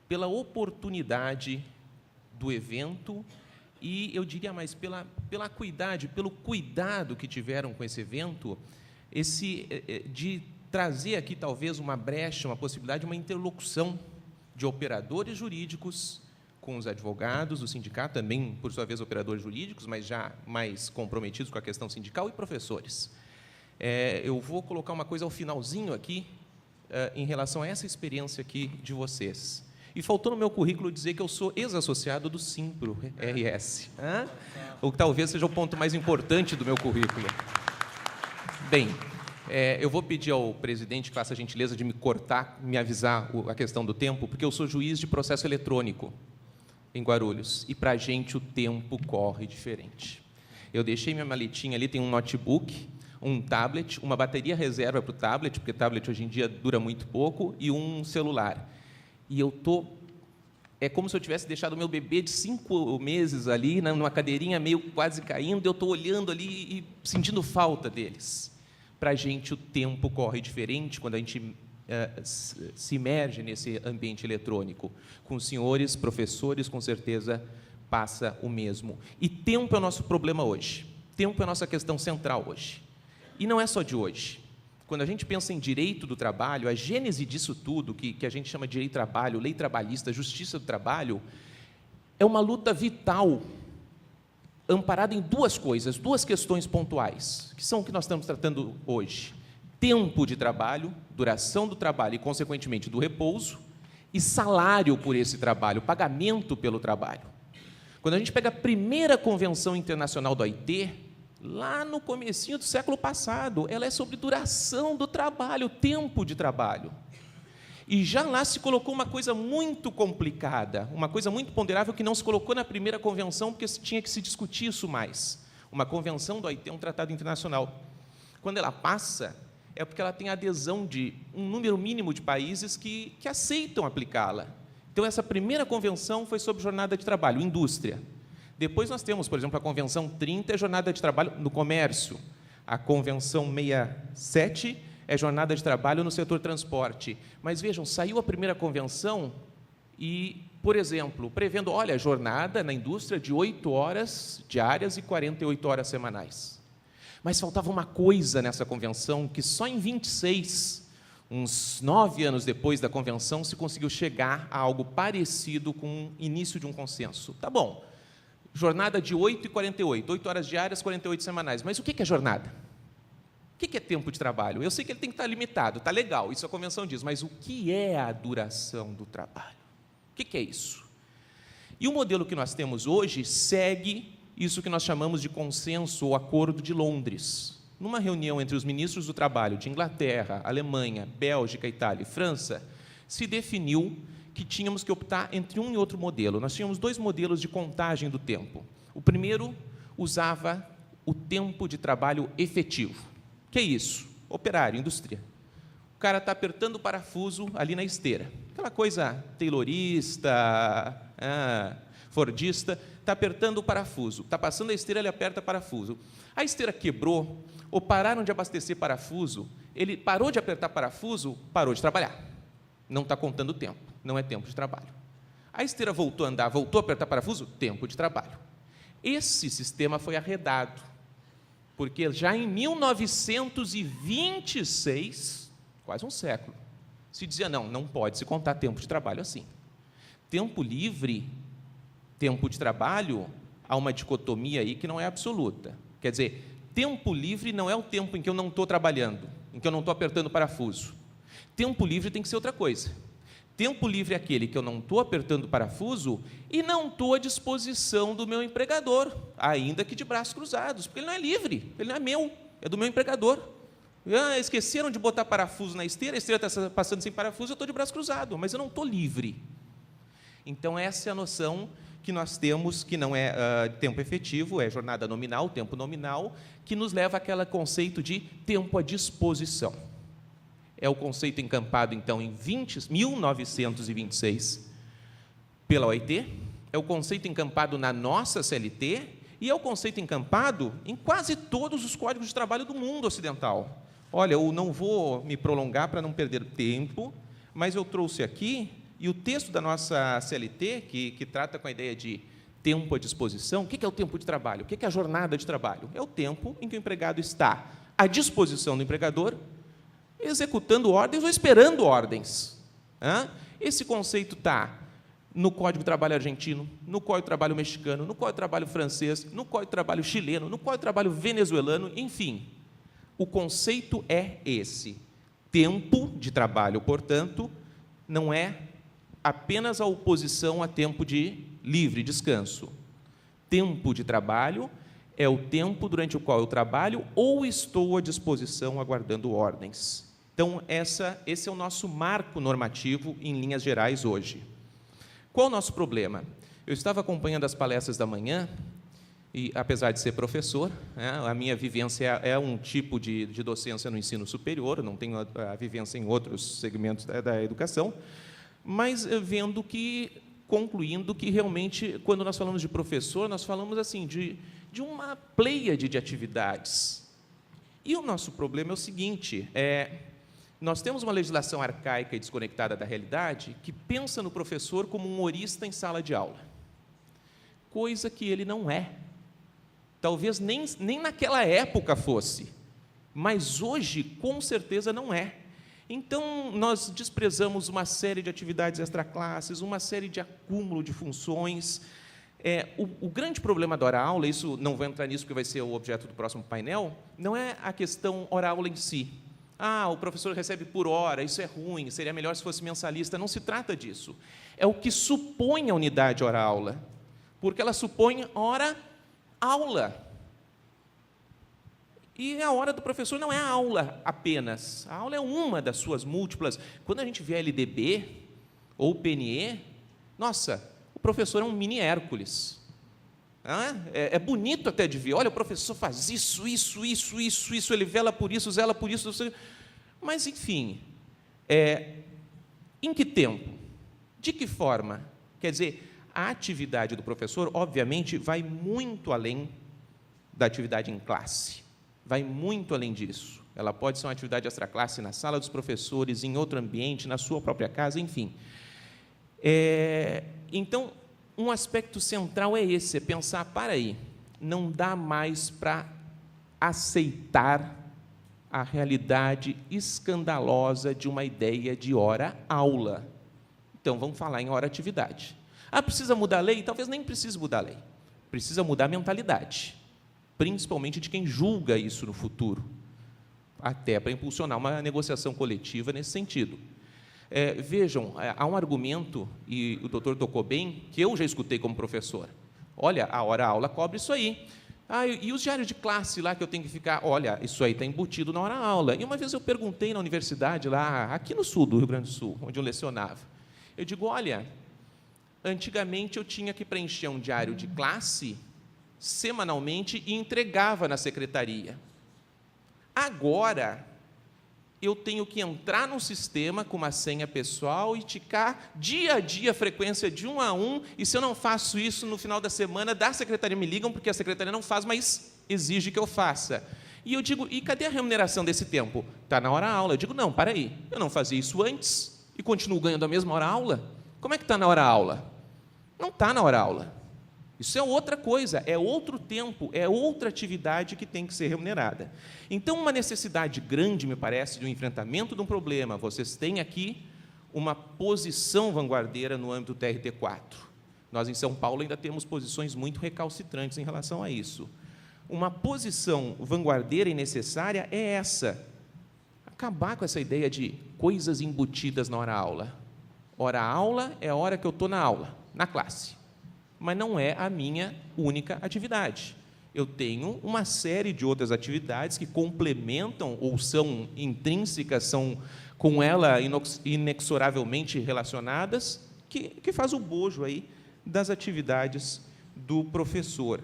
Speaker 5: pela oportunidade do evento e, eu diria mais, pelo cuidado que tiveram com esse evento, de trazer aqui talvez uma brecha, uma possibilidade, uma interlocução de operadores jurídicos com os advogados do sindicato, também, por sua vez, operadores jurídicos, mas já mais comprometidos com a questão sindical, e professores. Eu vou colocar uma coisa ao finalzinho aqui, em relação a essa experiência aqui de vocês. E faltou no meu currículo dizer que eu sou ex-associado do Simpro RS, o que talvez seja o ponto mais importante do meu currículo. Bem, eu vou pedir ao presidente que faça a gentileza de me cortar, me avisar a questão do tempo, porque eu sou juiz de processo eletrônico em Guarulhos, e para a gente o tempo corre diferente. Eu deixei minha maletinha ali, tem um notebook, um tablet, uma bateria reserva para o tablet, porque tablet hoje em dia dura muito pouco, e um celular. E eu é como se eu tivesse deixado o meu bebê de 5 meses ali, numa cadeirinha meio quase caindo, eu estou olhando ali e sentindo falta deles. Para a gente, o tempo corre diferente quando a gente se imerge nesse ambiente eletrônico. Com os senhores professores, com certeza, passa o mesmo. E tempo é o nosso problema hoje. Tempo é a nossa questão central hoje. E não é só de hoje. Quando a gente pensa em direito do trabalho, a gênese disso tudo, que a gente chama de direito do trabalho, lei trabalhista, justiça do trabalho, é uma luta vital, amparada em duas coisas, duas questões pontuais, que são o que nós estamos tratando hoje. Tempo de trabalho, duração do trabalho e, consequentemente, do repouso, e salário por esse trabalho, pagamento pelo trabalho. Quando a gente pega a primeira convenção internacional da OIT, lá no comecinho do século passado, ela é sobre duração do trabalho, tempo de trabalho. E já lá se colocou uma coisa muito complicada, uma coisa muito ponderável que não se colocou na primeira convenção, porque tinha que se discutir isso mais. Uma convenção do OIT é um tratado internacional. Quando ela passa, é porque ela tem adesão de um número mínimo de países que aceitam aplicá-la. Então, essa primeira convenção foi sobre jornada de trabalho, indústria. Depois nós temos, por exemplo, a Convenção 30 é jornada de trabalho no comércio. A Convenção 67 é jornada de trabalho no setor transporte. Mas vejam, saiu a primeira convenção e por exemplo, prevendo, olha, jornada na indústria de 8 horas diárias e 48 horas semanais. Mas faltava uma coisa nessa convenção que só em 26, uns 9 anos depois da convenção, se conseguiu chegar a algo parecido com o início de um consenso. Tá bom, jornada de 8 e 48, 8 horas diárias, 48 semanais. Mas o que é jornada? O que é tempo de trabalho? Eu sei que ele tem que estar limitado, está legal, isso a convenção diz, mas o que é a duração do trabalho? O que é isso? E o modelo que nós temos hoje segue isso que nós chamamos de consenso ou acordo de Londres. Numa reunião entre os ministros do trabalho de Inglaterra, Alemanha, Bélgica, Itália e França, se definiu que tínhamos que optar entre um e outro modelo. Nós tínhamos 2 modelos de contagem do tempo. O primeiro usava o tempo de trabalho efetivo. O que é isso? Operário, indústria. O cara está apertando o parafuso ali na esteira. Aquela coisa taylorista, fordista, está apertando o parafuso. Está passando a esteira, ele aperta o parafuso. A esteira quebrou, ou pararam de abastecer parafuso, ele parou de apertar parafuso, parou de trabalhar. Não está contando tempo, não é tempo de trabalho. A esteira voltou a andar, voltou a apertar parafuso, tempo de trabalho. Esse sistema foi arredado, porque já em 1926, quase um século, se dizia, não pode se contar tempo de trabalho assim. Tempo livre, tempo de trabalho, há uma dicotomia aí que não é absoluta. Quer dizer, tempo livre não é o tempo em que eu não estou trabalhando, em que eu não estou apertando parafuso. Tempo livre tem que ser outra coisa. Tempo livre é aquele que eu não estou apertando parafuso e não estou à disposição do meu empregador, ainda que de braços cruzados, porque ele não é livre, ele não é meu, é do meu empregador. Esqueceram de botar parafuso na esteira, a esteira está passando sem parafuso, eu estou de braço cruzado, mas eu não estou livre. Então, essa é a noção que nós temos, que não é tempo efetivo, é jornada nominal, tempo nominal, que nos leva àquele conceito de tempo à disposição. É o conceito encampado, então, em 1926, pela OIT, é o conceito encampado na nossa CLT e é o conceito encampado em quase todos os códigos de trabalho do mundo ocidental. Olha, eu não vou me prolongar para não perder tempo, mas eu trouxe aqui, e o texto da nossa CLT, que trata com a ideia de tempo à disposição, o que é o tempo de trabalho? O que é a jornada de trabalho? É o tempo em que o empregado está à disposição do empregador, executando ordens ou esperando ordens. Esse conceito está no Código de Trabalho argentino, no Código de Trabalho mexicano, no Código de Trabalho francês, no Código de Trabalho chileno, no Código de Trabalho venezuelano, enfim. O conceito é esse. Tempo de trabalho, portanto, não é apenas a oposição a tempo de livre descanso. Tempo de trabalho é o tempo durante o qual eu trabalho ou estou à disposição aguardando ordens. Então, esse é o nosso marco normativo em linhas gerais hoje. Qual o nosso problema? Eu estava acompanhando as palestras da manhã e, apesar de ser professor, a minha vivência é um tipo de docência no ensino superior, eu não tenho a vivência em outros segmentos da educação, mas concluindo que realmente, quando nós falamos de professor, nós falamos assim de uma pleiade de atividades. E o nosso problema é o seguinte, nós temos uma legislação arcaica e desconectada da realidade que pensa no professor como um horista em sala de aula, coisa que ele não é. Talvez nem naquela época fosse, mas hoje, com certeza, não é. Então, nós desprezamos uma série de atividades extraclasses, uma série de acúmulo de funções. O grande problema da hora-aula, isso não vou entrar nisso porque vai ser o objeto do próximo painel, não é a questão hora-aula em si. O professor recebe por hora, isso é ruim, seria melhor se fosse mensalista. Não se trata disso. É o que supõe a unidade hora-aula, porque ela supõe hora-aula. E a hora do professor não é a aula apenas. A aula é uma das suas múltiplas. Quando a gente vê a LDB ou PNE, nossa, o professor é um mini Hércules. É bonito até de ver. Olha, o professor faz isso, ele vela por isso, zela por isso. Mas, enfim, em que tempo? De que forma? Quer dizer, a atividade do professor, obviamente, vai muito além da atividade em classe. Vai muito além disso. Ela pode ser uma atividade extraclasse na sala dos professores, em outro ambiente, na sua própria casa, enfim. Então, um aspecto central é esse, é pensar, para aí, não dá mais para aceitar a realidade escandalosa de uma ideia de hora-aula. Então, vamos falar em hora-atividade. Ah, precisa mudar a lei? Talvez nem precise mudar a lei. Precisa mudar a mentalidade, principalmente de quem julga isso no futuro, até para impulsionar uma negociação coletiva nesse sentido. Vejam, há um argumento, e o doutor tocou bem, que eu já escutei como professor. Olha, a hora-aula cobre isso aí. Ah, e os diários de classe lá que eu tenho que ficar? Olha, isso aí está embutido na hora-aula. E uma vez eu perguntei na universidade, lá, aqui no sul do Rio Grande do Sul, onde eu lecionava, eu digo, olha, antigamente eu tinha que preencher um diário de classe semanalmente e entregava na secretaria. Agora, eu tenho que entrar num sistema com uma senha pessoal e ticar dia a dia a frequência de 1 a 1, e se eu não faço isso no final da semana, da secretaria me ligam, porque a secretaria não faz, mas exige que eu faça. E eu digo, e cadê a remuneração desse tempo? Está na hora-aula. Eu digo, não, para aí, eu não fazia isso antes e continuo ganhando a mesma hora-aula? Como é que está na hora-aula? Não está na hora-aula. Isso é outra coisa, é outro tempo, é outra atividade que tem que ser remunerada. Então, uma necessidade grande, me parece, de um enfrentamento de um problema. Vocês têm aqui uma posição vanguardeira no âmbito do TRT4. Nós, em São Paulo, ainda temos posições muito recalcitrantes em relação a isso. Uma posição vanguardeira e necessária é essa: acabar com essa ideia de coisas embutidas na hora-aula. Hora-aula é a hora que eu estou na aula, na classe. Mas não é a minha única atividade. Eu tenho uma série de outras atividades que complementam ou são intrínsecas, são com ela inexoravelmente relacionadas, que faz o bojo aí das atividades do professor.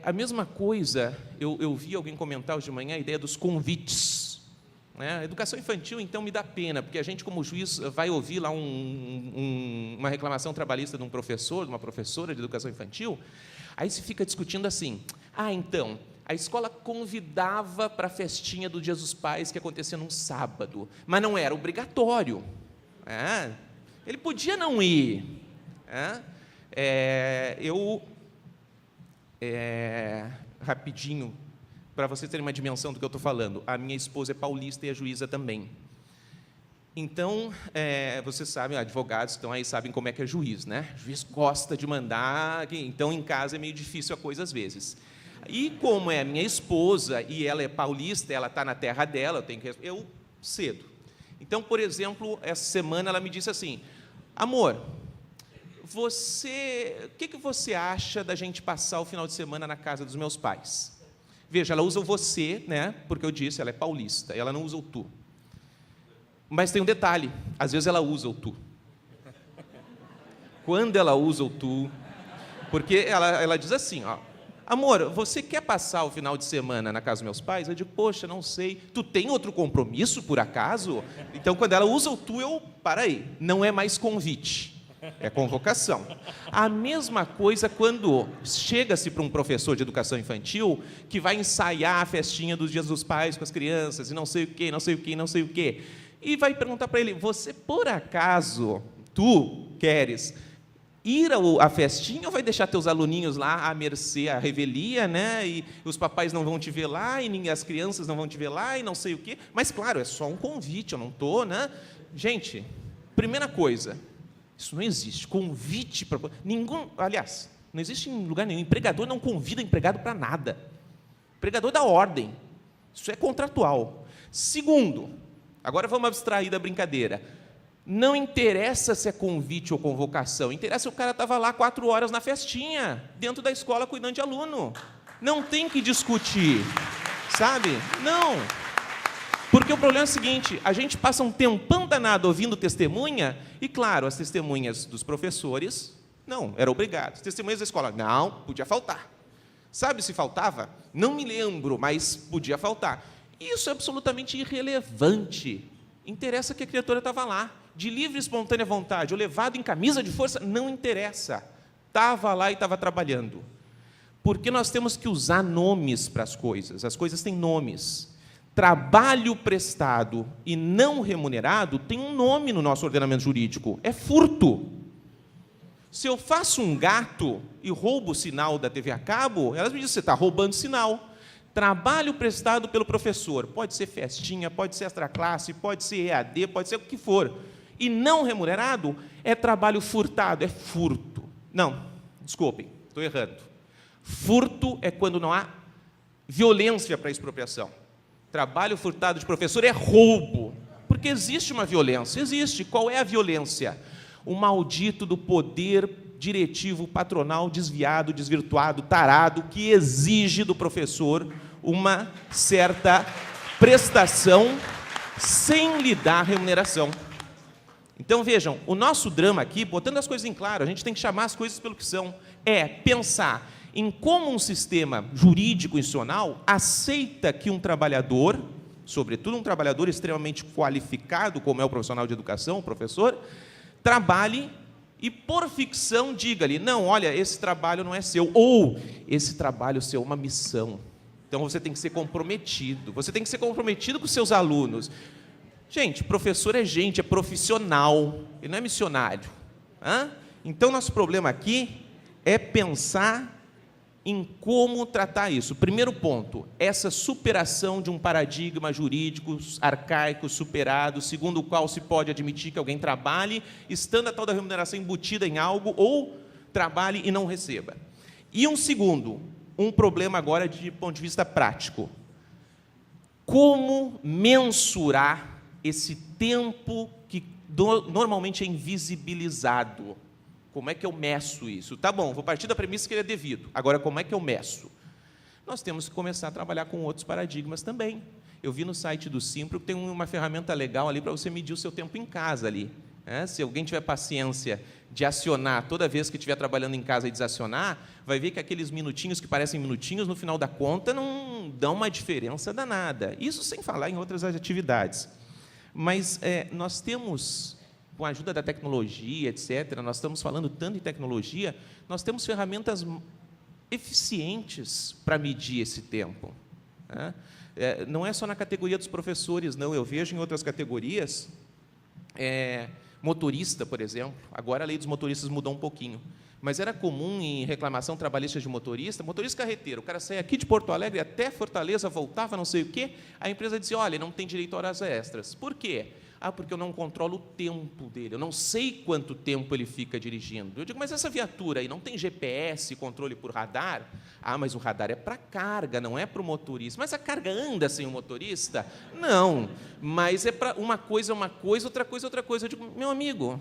Speaker 5: A mesma coisa, eu vi alguém comentar hoje de manhã a ideia dos convites. A educação infantil, então, me dá pena, porque a gente, como juiz, vai ouvir lá uma reclamação trabalhista de um professor, de uma professora de educação infantil, aí se fica discutindo assim, então, a escola convidava para a festinha do Dia dos Pais, que acontecia num sábado, mas não era obrigatório. Ele podia não ir. Rapidinho, para vocês terem uma dimensão do que eu estou falando, a minha esposa é paulista e é juíza também. Então, vocês sabem, advogados que estão aí sabem como é que é juiz, né? O juiz gosta de mandar, então em casa é meio difícil a coisa às vezes. E como é a minha esposa e ela é paulista, ela está na terra dela, eu cedo. Então, por exemplo, essa semana ela me disse assim, amor, o que você acha da gente passar o final de semana na casa dos meus pais? Veja, ela usa o você, né? Porque eu disse, ela é paulista, ela não usa o tu. Mas tem um detalhe, às vezes ela usa o tu. Quando ela usa o tu, porque ela diz assim, amor, você quer passar o final de semana na casa dos meus pais? Eu digo, poxa, não sei, tu tem outro compromisso, por acaso? Então, quando ela usa o tu, para aí, não é mais convite. É convocação. A mesma coisa quando chega-se para um professor de educação infantil que vai ensaiar a festinha dos Dias dos Pais com as crianças e não sei o quê, não sei o quê, não sei o quê. E vai perguntar para ele, você, por acaso, tu queres ir à festinha ou vai deixar teus aluninhos lá à mercê, à revelia, né? E os papais não vão te ver lá, e as crianças não vão te ver lá, e não sei o quê. Mas, claro, é só um convite, eu não estou, né? Gente, primeira coisa, isso não existe. Convite para... Aliás, não existe em lugar nenhum. Empregador não convida empregado para nada. Empregador dá ordem. Isso é contratual. Segundo, agora vamos abstrair da brincadeira. Não interessa se é convite ou convocação. Interessa se o cara estava lá 4 horas na festinha, dentro da escola, cuidando de aluno. Não tem que discutir. Sabe? Não. Porque o problema é o seguinte, a gente passa um tempão danado ouvindo testemunha, e claro, as testemunhas dos professores, não, era obrigado. As testemunhas da escola, não, podia faltar. Sabe se faltava? Não me lembro, mas podia faltar. Isso é absolutamente irrelevante. Interessa que a criatura estava lá, de livre e espontânea vontade, ou levado em camisa de força, não interessa. Estava lá e estava trabalhando. Porque nós temos que usar nomes para as coisas têm nomes. Trabalho prestado e não remunerado tem um nome no nosso ordenamento jurídico, é furto. Se eu faço um gato e roubo o sinal da TV a cabo, elas me dizem, você está roubando sinal. Trabalho prestado pelo professor, pode ser festinha, pode ser extraclasse, pode ser EAD, pode ser o que for, e não remunerado, é trabalho furtado, é furto. Não, desculpem, estou errando. Furto é quando não há violência para expropriação. Trabalho furtado de professor é roubo, porque existe uma violência, existe. Qual é a violência? O maldito do poder diretivo patronal desviado, desvirtuado, tarado, que exige do professor uma certa prestação sem lhe dar remuneração. Então, vejam, o nosso drama aqui, botando as coisas em claro, a gente tem que chamar as coisas pelo que são, é pensar em como um sistema jurídico institucional aceita que um trabalhador, sobretudo um trabalhador extremamente qualificado, como é o profissional de educação, o professor, trabalhe e, por ficção, diga-lhe, não, olha, esse trabalho não é seu, ou esse trabalho seu é uma missão. Então, você tem que ser comprometido, você tem que ser comprometido com os seus alunos. Gente, professor é gente, é profissional, ele não é missionário. Então, nosso problema aqui é pensar em como tratar isso. Primeiro ponto, essa superação de um paradigma jurídico arcaico, superado, segundo o qual se pode admitir que alguém trabalhe, estando a tal da remuneração embutida em algo, ou trabalhe e não receba. E um segundo, um problema agora de ponto de vista prático. Como mensurar esse tempo que normalmente é invisibilizado? Como é que eu meço isso? Tá bom, vou partir da premissa que ele é devido. Agora, como é que eu meço? Nós temos que começar a trabalhar com outros paradigmas também. Eu vi no site do Simpro que tem uma ferramenta legal ali para você medir o seu tempo em casa ali. Se alguém tiver paciência de acionar toda vez que estiver trabalhando em casa e desacionar, vai ver que aqueles minutinhos que parecem minutinhos, no final da conta, não dão uma diferença danada. Isso sem falar em outras atividades. Mas nós temos, com a ajuda da tecnologia, etc., nós estamos falando tanto em tecnologia, nós temos ferramentas eficientes para medir esse tempo. Não é só na categoria dos professores, não. Eu vejo em outras categorias, motorista, por exemplo. Agora a lei dos motoristas mudou um pouquinho. Mas era comum em reclamação trabalhista de motorista carreteiro, o cara saía aqui de Porto Alegre até Fortaleza, voltava, não sei o quê, a empresa dizia, olha, não tem direito a horas extras. Por quê? Porque eu não controlo o tempo dele, eu não sei quanto tempo ele fica dirigindo. Eu digo, mas essa viatura aí não tem GPS, controle por radar? Mas o radar é para carga, não é para o motorista. Mas a carga anda sem o motorista? Não, mas é para uma coisa, outra coisa, outra coisa. Eu digo, meu amigo,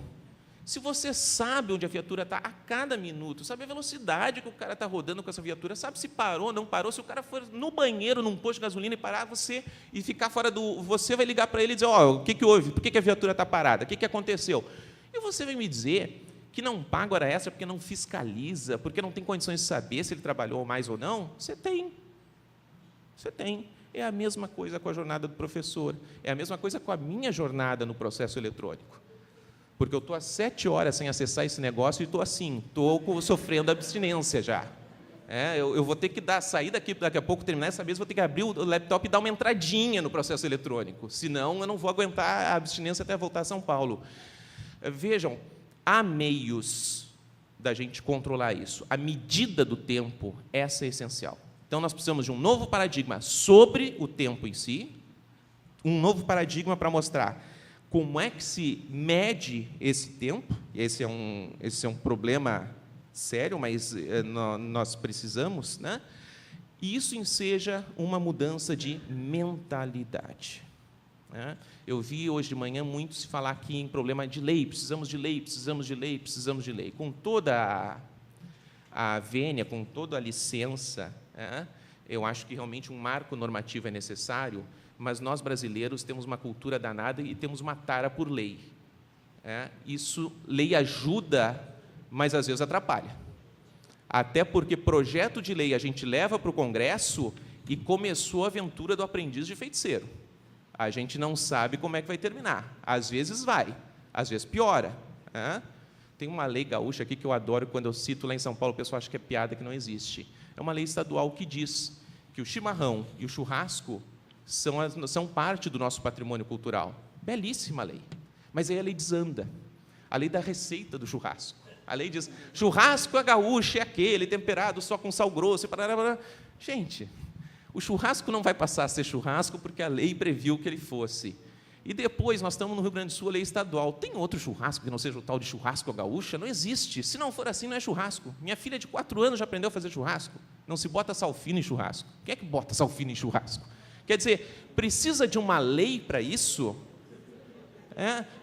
Speaker 5: se você sabe onde a viatura está a cada minuto, sabe a velocidade que o cara está rodando com essa viatura, sabe se parou, não parou, se o cara for no banheiro, num posto de gasolina e parar você e ficar fora do... Você vai ligar para ele e dizer, o que houve? Por que a viatura está parada? O que aconteceu? E você vai me dizer que não paga hora extra porque não fiscaliza, porque não tem condições de saber se ele trabalhou mais ou não? Você tem. Você tem. É a mesma coisa com a jornada do professor, é a mesma coisa com a minha jornada no processo eletrônico. Porque eu estou há 7 horas sem acessar esse negócio e estou assim, estou sofrendo abstinência já. Eu vou ter que sair daqui a pouco, terminar essa mesa, vou ter que abrir o laptop e dar uma entradinha no processo eletrônico, senão eu não vou aguentar a abstinência até voltar a São Paulo. Vejam, há meios da gente controlar isso. A medida do tempo, essa é essencial. Então, nós precisamos de um novo paradigma sobre o tempo em si, um novo paradigma para mostrar como é que se mede esse tempo. Esse é um problema sério, mas nós precisamos, né? E isso enseja uma mudança de mentalidade. Eu vi hoje de manhã muito se falar aqui em problema de lei, precisamos de lei, precisamos de lei, precisamos de lei. Com toda a vênia, com toda a licença, eu acho que realmente um marco normativo é necessário, mas nós brasileiros temos uma cultura danada e temos uma tara por lei. Lei ajuda, mas às vezes atrapalha. Até porque projeto de lei a gente leva para o Congresso e começou a aventura do aprendiz de feiticeiro. A gente não sabe como é que vai terminar. Às vezes vai, às vezes piora. Tem uma lei gaúcha aqui que eu adoro, quando eu cito lá em São Paulo, o pessoal acha que é piada, que não existe. É uma lei estadual que diz que o chimarrão e o churrasco são parte do nosso patrimônio cultural. Belíssima lei. Mas aí a lei desanda. A lei da receita do churrasco. A lei diz, churrasco a gaúcha é aquele, temperado só com sal grosso. E parará. Gente, o churrasco não vai passar a ser churrasco porque a lei previu que ele fosse. E depois, nós estamos no Rio Grande do Sul, a lei estadual. Tem outro churrasco que não seja o tal de churrasco a gaúcha? Não existe. Se não for assim, não é churrasco. Minha filha de 4 anos já aprendeu a fazer churrasco. Não se bota sal fino em churrasco. Quem é que bota sal fino em churrasco? Quer dizer, precisa de uma lei para isso?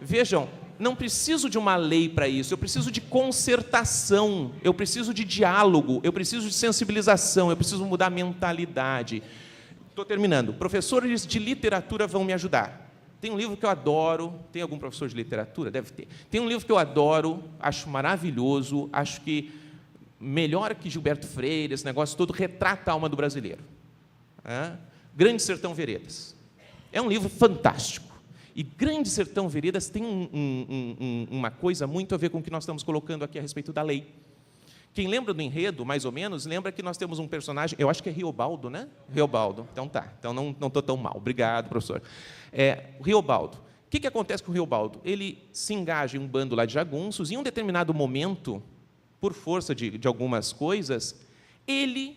Speaker 5: Vejam, não preciso de uma lei para isso, eu preciso de concertação, eu preciso de diálogo, eu preciso de sensibilização, eu preciso mudar a mentalidade. Estou terminando. Professores de literatura vão me ajudar. Tem um livro que eu adoro, tem algum professor de literatura? Deve ter. Tem um livro que eu adoro, acho maravilhoso, acho que melhor que Gilberto Freire, esse negócio todo, retrata a alma do brasileiro. Grande Sertão Veredas. É um livro fantástico. E Grande Sertão Veredas tem uma coisa muito a ver com o que nós estamos colocando aqui a respeito da lei. Quem lembra do enredo, mais ou menos, lembra que nós temos um personagem, eu acho que é Riobaldo, né? Riobaldo. Então tá, então não estou tão mal. Obrigado, professor. O Riobaldo. O que acontece com o Riobaldo? Ele se engaja em um bando lá de jagunços, e em um determinado momento, por força de algumas coisas, ele,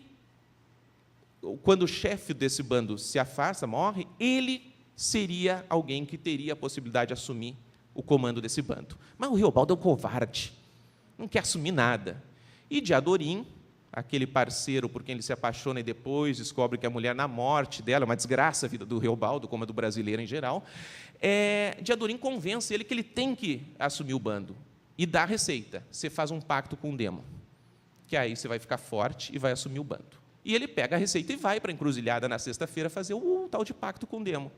Speaker 5: quando o chefe desse bando se afasta, morre, ele seria alguém que teria a possibilidade de assumir o comando desse bando. Mas o Riobaldo é um covarde, não quer assumir nada. E Diadorim, aquele parceiro por quem ele se apaixona e depois descobre que a mulher, na morte dela, é uma desgraça a vida do Riobaldo, como a do brasileiro em geral, Diadorim convence ele que ele tem que assumir o bando e dá a receita. Você faz um pacto com o demo, que aí você vai ficar forte e vai assumir o bando. E ele pega a receita e vai para a encruzilhada na sexta-feira fazer o tal de pacto com o demo.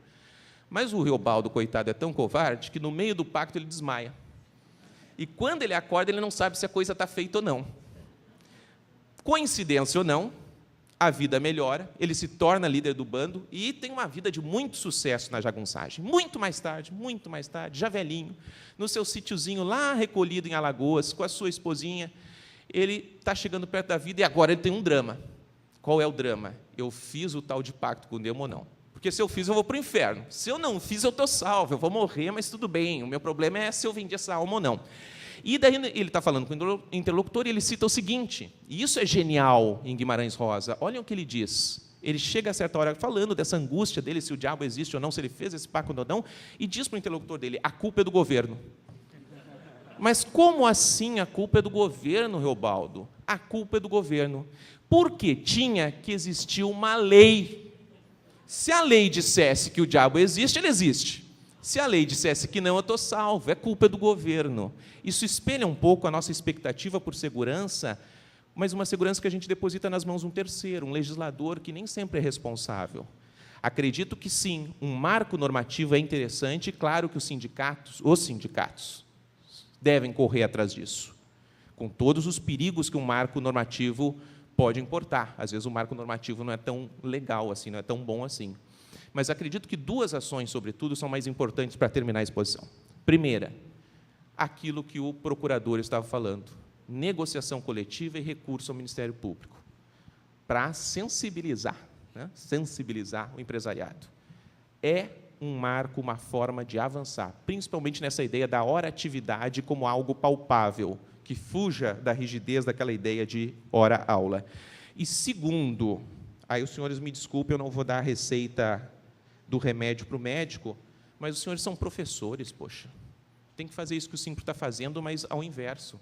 Speaker 5: Mas o Riobaldo, coitado, é tão covarde que no meio do pacto ele desmaia. E quando ele acorda, ele não sabe se a coisa está feita ou não. Coincidência ou não, a vida melhora, ele se torna líder do bando e tem uma vida de muito sucesso na jagunçagem. Muito mais tarde, já velhinho, no seu sítiozinho lá recolhido em Alagoas, com a sua esposinha, ele está chegando perto da vida e agora ele tem um drama. Qual é o drama? Eu fiz o tal de pacto com o demo ou não? Porque se eu fiz, eu vou para o inferno. Se eu não fiz, eu estou salvo, eu vou morrer, mas tudo bem. O meu problema é se eu vendi essa alma ou não. E daí ele está falando com o interlocutor e ele cita o seguinte, e isso é genial em Guimarães Rosa, olhem o que ele diz. Ele chega a certa hora falando dessa angústia dele, se o diabo existe ou não, se ele fez esse pacto ou não, e diz para o interlocutor dele, a culpa é do governo. Mas como assim a culpa é do governo, Riobaldo? A culpa é do governo. Porque tinha que existir uma lei. Se a lei dissesse que o diabo existe, ele existe. Se a lei dissesse que não, eu estou salvo. É culpa do governo. Isso espelha um pouco a nossa expectativa por segurança, mas uma segurança que a gente deposita nas mãos de um terceiro, um legislador que nem sempre é responsável. Acredito que sim, um marco normativo é interessante, e claro que os sindicatos devem correr atrás disso, com todos os perigos que um marco normativo pode importar. Às vezes o marco normativo não é tão legal assim, não é tão bom assim. Mas acredito que 2 ações, sobretudo, são mais importantes para terminar a exposição. Primeira, aquilo que o procurador estava falando, negociação coletiva e recurso ao Ministério Público, para sensibilizar o empresariado. É um marco, uma forma de avançar, principalmente nessa ideia da hora-atividade como algo palpável, que fuja da rigidez daquela ideia de hora-aula. E segundo, aí os senhores me desculpem, eu não vou dar a receita do remédio para o médico, mas os senhores são professores, poxa. Tem que fazer isso que o Simpro está fazendo, mas ao inverso.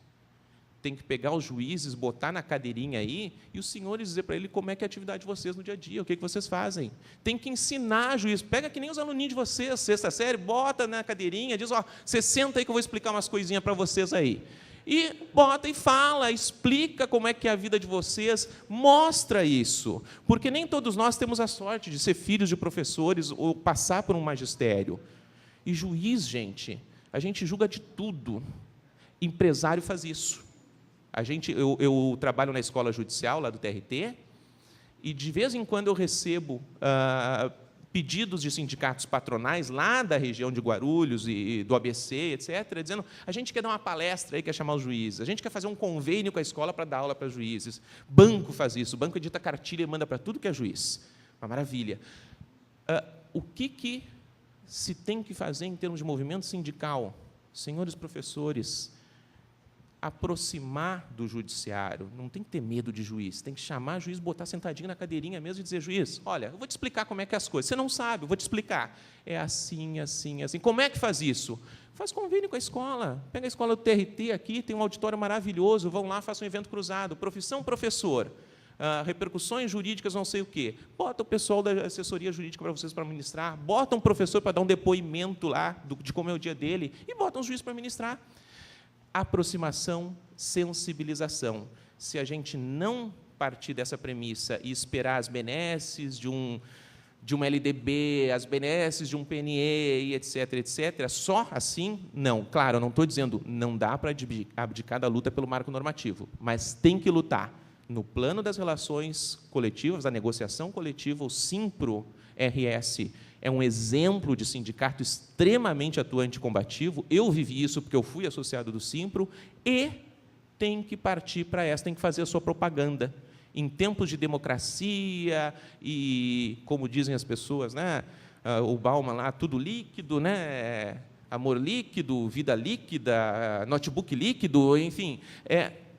Speaker 5: Tem que pegar os juízes, botar na cadeirinha aí, e os senhores dizer para ele como é que é a atividade de vocês no dia a dia, o que vocês fazem. Tem que ensinar juiz. Pega que nem os aluninhos de vocês, 6ª série, bota na cadeirinha, diz, você senta aí que eu vou explicar umas coisinhas para vocês aí. E bota e fala, explica como é que é a vida de vocês, mostra isso. Porque nem todos nós temos a sorte de ser filhos de professores ou passar por um magistério. E juiz, gente, a gente julga de tudo. Empresário faz isso. Eu trabalho na escola judicial, lá do TRT, e de vez em quando eu recebo pedidos de sindicatos patronais lá da região de Guarulhos e do ABC, etc., dizendo, a gente quer dar uma palestra aí, quer chamar os juízes, a gente quer fazer um convênio com a escola para dar aula para juízes. Banco faz isso, o banco edita cartilha e manda para tudo que é juiz. Uma maravilha. O que se tem que fazer em termos de movimento sindical? Senhores professores, aproximar do judiciário. Não tem que ter medo de juiz, tem que chamar o juiz, botar sentadinho na cadeirinha mesmo e dizer: juiz, olha, eu vou te explicar como é que é as coisas. Você não sabe, eu vou te explicar. É assim, assim, assim. Como é que faz isso? Faz convênio com a escola. Pega a escola do TRT aqui, tem um auditório maravilhoso, vão lá, façam um evento cruzado. Profissão professor. Repercussões jurídicas, não sei o quê. Bota o pessoal da assessoria jurídica para vocês para ministrar, bota um professor para dar um depoimento lá de como é o dia dele e bota um juiz para ministrar. Aproximação, sensibilização. Se a gente não partir dessa premissa e esperar as benesses de uma LDB, as benesses de um PNE, etc., etc., só assim, não. Claro, eu não estou dizendo não dá para abdicar da luta pelo marco normativo, mas tem que lutar. No plano das relações coletivas, da negociação coletiva, o Simpro-RS é um exemplo de sindicato extremamente atuante e combativo. Eu vivi isso porque eu fui associado do Simpro, e tem que partir para essa, tem que fazer a sua propaganda. Em tempos de democracia e, como dizem as pessoas, né, o Bauman lá, tudo líquido, né, amor líquido, vida líquida, notebook líquido, enfim,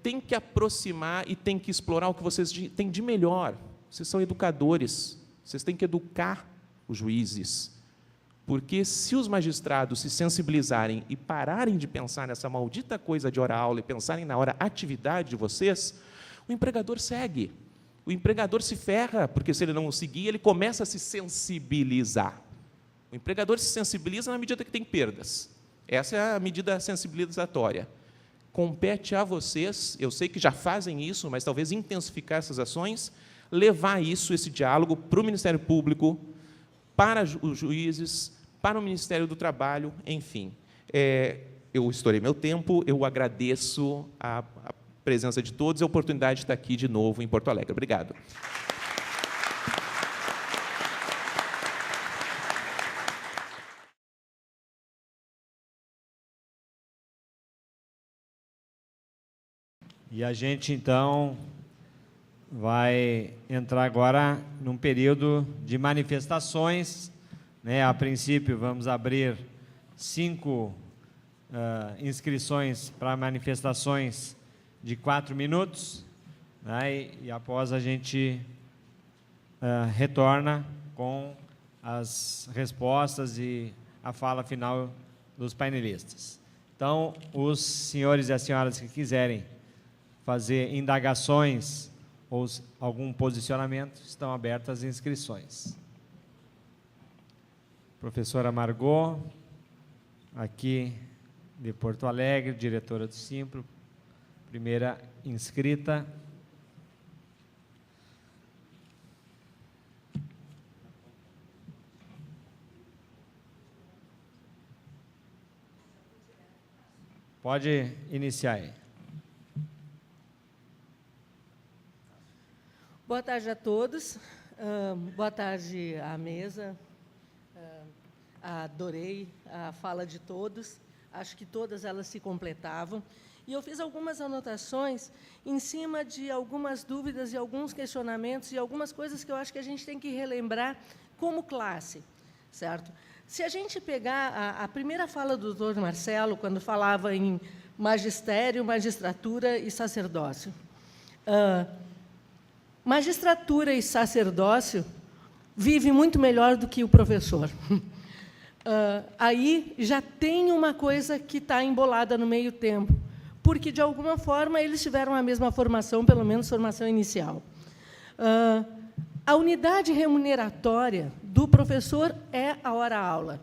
Speaker 5: tem que aproximar e tem que explorar o que vocês têm de melhor. Vocês são educadores, vocês têm que educar os juízes, porque se os magistrados se sensibilizarem e pararem de pensar nessa maldita coisa de hora-aula e pensarem na hora-atividade de vocês, o empregador segue. O empregador se ferra, porque se ele não o seguir, ele começa a se sensibilizar. O empregador se sensibiliza na medida que tem perdas. Essa é a medida sensibilizatória. Compete a vocês, eu sei que já fazem isso, mas talvez intensificar essas ações, levar isso, esse diálogo, para o Ministério Público, para os juízes, para o Ministério do Trabalho, enfim. Eu estourei meu tempo, eu agradeço a presença de todos e a oportunidade de estar aqui de novo em Porto Alegre. Obrigado.
Speaker 2: E a gente, então, vai entrar agora num período de manifestações, né? A princípio, vamos abrir 5 inscrições para manifestações de 4 minutos, né? E após a gente retorna com as respostas e a fala final dos painelistas. Então, os senhores e as senhoras que quiserem fazer indagações ou algum posicionamento, estão abertas as inscrições. Professora Margot, aqui de Porto Alegre, diretora do Simpro, primeira inscrita. Pode iniciar aí.
Speaker 6: Boa tarde a todos. Boa tarde à mesa. Adorei a fala de todos. Acho que todas elas se completavam. E eu fiz algumas anotações em cima de algumas dúvidas e alguns questionamentos e algumas coisas que eu acho que a gente tem que relembrar como classe, certo? Se a gente pegar a primeira fala do doutor Marcelo, quando falava em magistério, magistratura e sacerdócio, magistratura e sacerdócio vive muito melhor do que o professor. Aí já tem uma coisa que está embolada no meio tempo, porque, de alguma forma, eles tiveram a mesma formação, pelo menos formação inicial. A unidade remuneratória do professor é a hora-aula.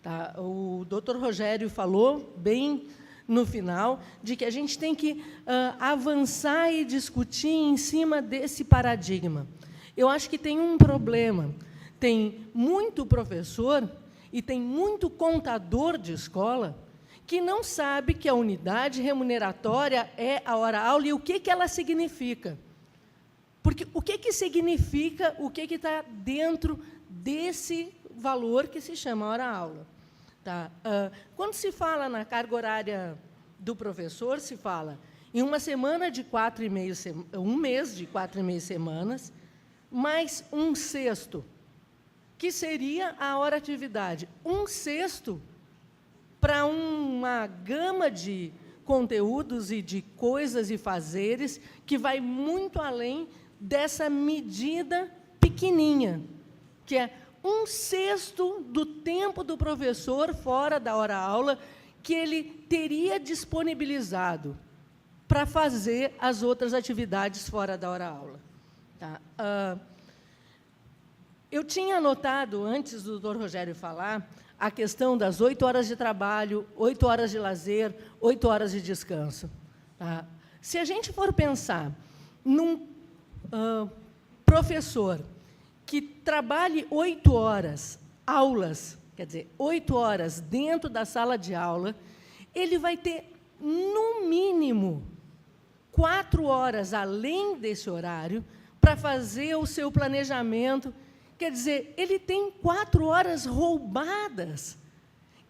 Speaker 6: Tá? O doutor Rogério falou bem no final, de que a gente tem que avançar e discutir em cima desse paradigma. Eu acho que tem um problema. Tem muito professor e tem muito contador de escola que não sabe que a unidade remuneratória é a hora-aula e o que ela significa. Porque o que significa, o que está dentro desse valor que se chama hora-aula. Tá? Quando se fala na carga horária do professor, se fala em uma semana de 4,5 um mês de 4,5 semanas, mais 1/6, que seria a hora-atividade. 1/6 para uma gama de conteúdos e de coisas e fazeres que vai muito além dessa medida pequenininha, que é 1/6 do tempo do professor fora da hora-aula que ele teria disponibilizado para fazer as outras atividades fora da hora-aula. Tá? Eu tinha anotado, antes do Dr. Rogério falar, a questão das 8 horas de trabalho, 8 horas de lazer, 8 horas de descanso. Tá? Se a gente for pensar num professor que trabalhe 8 horas, aulas, quer dizer, 8 horas dentro da sala de aula, ele vai ter, no mínimo, 4 horas além desse horário para fazer o seu planejamento. Quer dizer, ele tem 4 horas roubadas,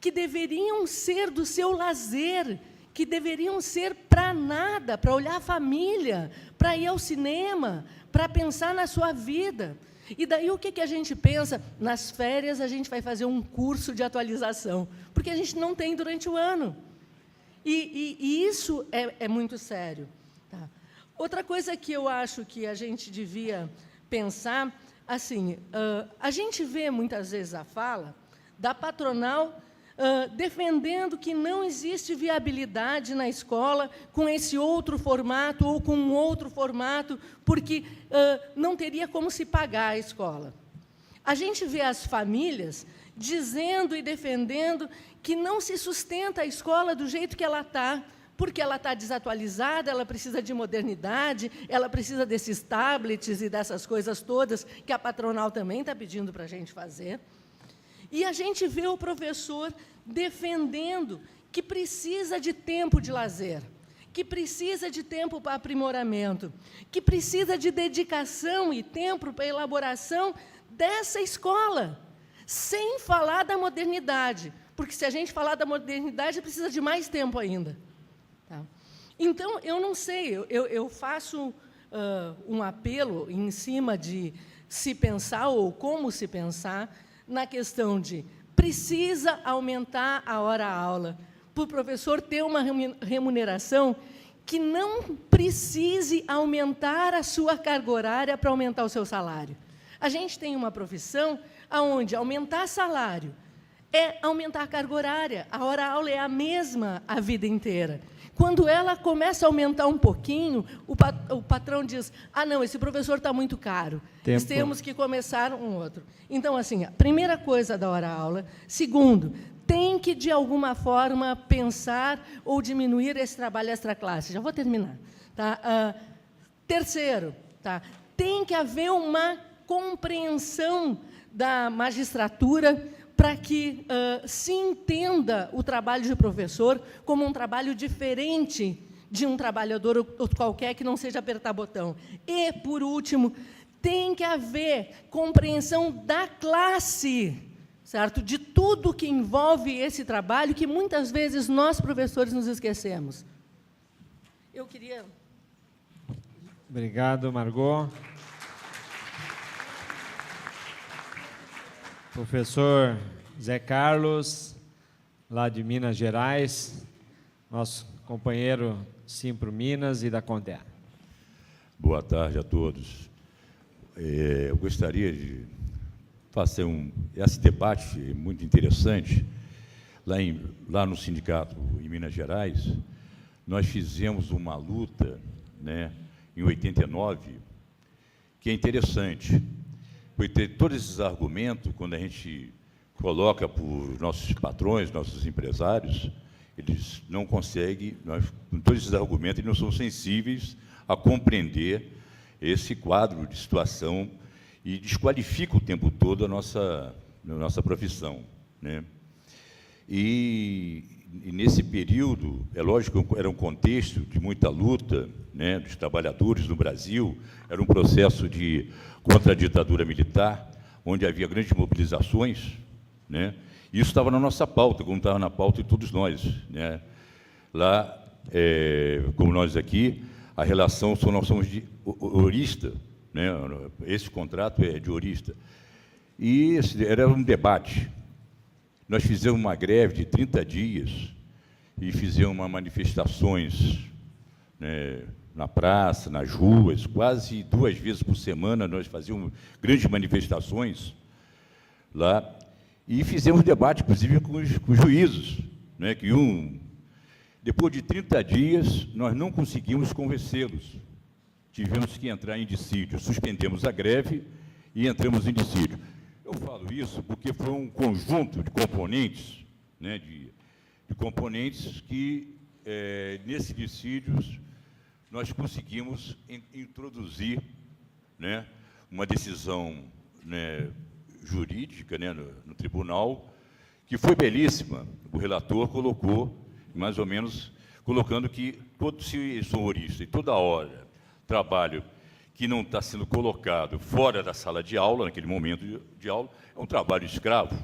Speaker 6: que deveriam ser do seu lazer, que deveriam ser para nada, para olhar a família, para ir ao cinema, para pensar na sua vida. E daí o que a gente pensa? Nas férias a gente vai fazer um curso de atualização, porque a gente não tem durante o ano. E isso é muito sério. Tá? Outra coisa que eu acho que a gente devia pensar, assim, a gente vê muitas vezes a fala da patronal defendendo que não existe viabilidade na escola com esse outro formato ou com um outro formato, porque não teria como se pagar a escola. A gente vê as famílias dizendo e defendendo que não se sustenta a escola do jeito que ela está, porque ela está desatualizada, ela precisa de modernidade, ela precisa desses tablets e dessas coisas todas que a patronal também está pedindo para a gente fazer. E a gente vê o professor defendendo que precisa de tempo de lazer, que precisa de tempo para aprimoramento, que precisa de dedicação e tempo para a elaboração dessa escola, sem falar da modernidade, porque, se a gente falar da modernidade, precisa de mais tempo ainda. Tá? Então, eu não sei, eu faço um apelo em cima de se pensar, ou como se pensar, na questão de precisa aumentar a hora-aula, para o professor ter uma remuneração que não precise aumentar a sua carga horária para aumentar o seu salário. A gente tem uma profissão onde aumentar salário é aumentar a carga horária. A hora-aula é a mesma a vida inteira. Quando ela começa a aumentar um pouquinho, o patrão diz, não, esse professor está muito caro, temos que começar um outro. Então, assim, a primeira coisa da hora-aula. Segundo, tem que, de alguma forma, pensar ou diminuir esse trabalho extra-classe. Já vou terminar. Tá? Terceiro, tá? Tem que haver uma compreensão da magistratura para que se entenda o trabalho de professor como um trabalho diferente de um trabalhador outro qualquer que não seja apertar botão. E, por último, tem que haver compreensão da classe, certo? De tudo que envolve esse trabalho, que muitas vezes nós, professores, nos esquecemos. Eu queria...
Speaker 2: Obrigado, Margot. Professor Zé Carlos, lá de Minas Gerais, nosso companheiro Simpro Minas e da Contea.
Speaker 7: Boa tarde a todos. Eu gostaria de fazer esse debate muito interessante. Lá no sindicato em Minas Gerais, nós fizemos uma luta, né, em 89, que é interessante. Porque todos esses argumentos, quando a gente coloca para os nossos patrões, nossos empresários, eles não conseguem, com todos esses argumentos, eles não são sensíveis a compreender esse quadro de situação e desqualifica o tempo todo a nossa profissão, né? E nesse período, é lógico que era um contexto de muita luta, né, dos trabalhadores no Brasil, era um processo contra a ditadura militar, onde havia grandes mobilizações, né? Isso estava na nossa pauta, como estava na pauta de todos nós, né? Lá, como nós aqui, a relação, nós somos de horista, né? Esse contrato é de horista. E era um debate. Nós fizemos uma greve de 30 dias, e fizemos manifestações, né, na praça, nas ruas, quase 2 vezes por semana nós fazíamos grandes manifestações lá, e fizemos debate, inclusive, com os juízes, né, que depois de 30 dias, nós não conseguimos convencê-los. Tivemos que entrar em dissídio, suspendemos a greve e entramos em dissídio. Eu falo isso porque foi um conjunto de componentes, né, de componentes que, nesses dissídios, nós conseguimos introduzir, né, uma decisão, né, jurídica, né, no tribunal, que foi belíssima. O relator colocou, mais ou menos, colocando que todo senhorista e toda hora trabalho que não está sendo colocado fora da sala de aula, naquele momento de aula, é um trabalho escravo,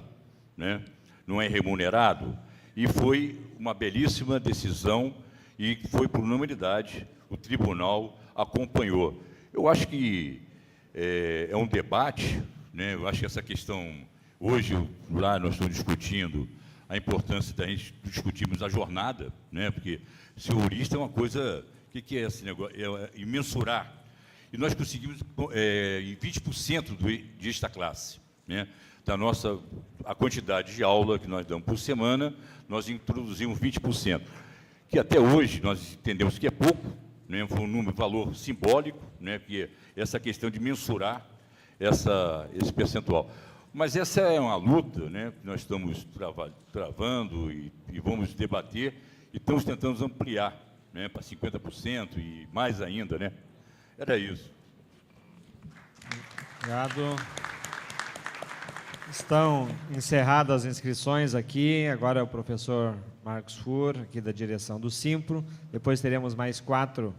Speaker 7: né? Não é remunerado, e foi uma belíssima decisão, e foi por unanimidade, o tribunal acompanhou. Eu acho que é um debate, né? Eu acho que essa questão, hoje, lá nós estamos discutindo a importância da gente discutirmos a jornada, né? Porque senhorista é uma coisa, o que é esse negócio? É mensurar. E nós conseguimos, em 20% de esta classe, né? A quantidade de aula que nós damos por semana, nós introduzimos 20%, que até hoje nós entendemos que é pouco, né? Foi um valor simbólico, né? Que é essa questão de mensurar esse percentual. Mas essa é uma luta, né, que nós estamos travando e vamos debater, e estamos tentando ampliar, né, para 50% e mais ainda, né? Era isso.
Speaker 2: Obrigado. Estão encerradas as inscrições aqui. Agora é o professor Marcos Fur, aqui da direção do Simpro. Depois teremos mais 4.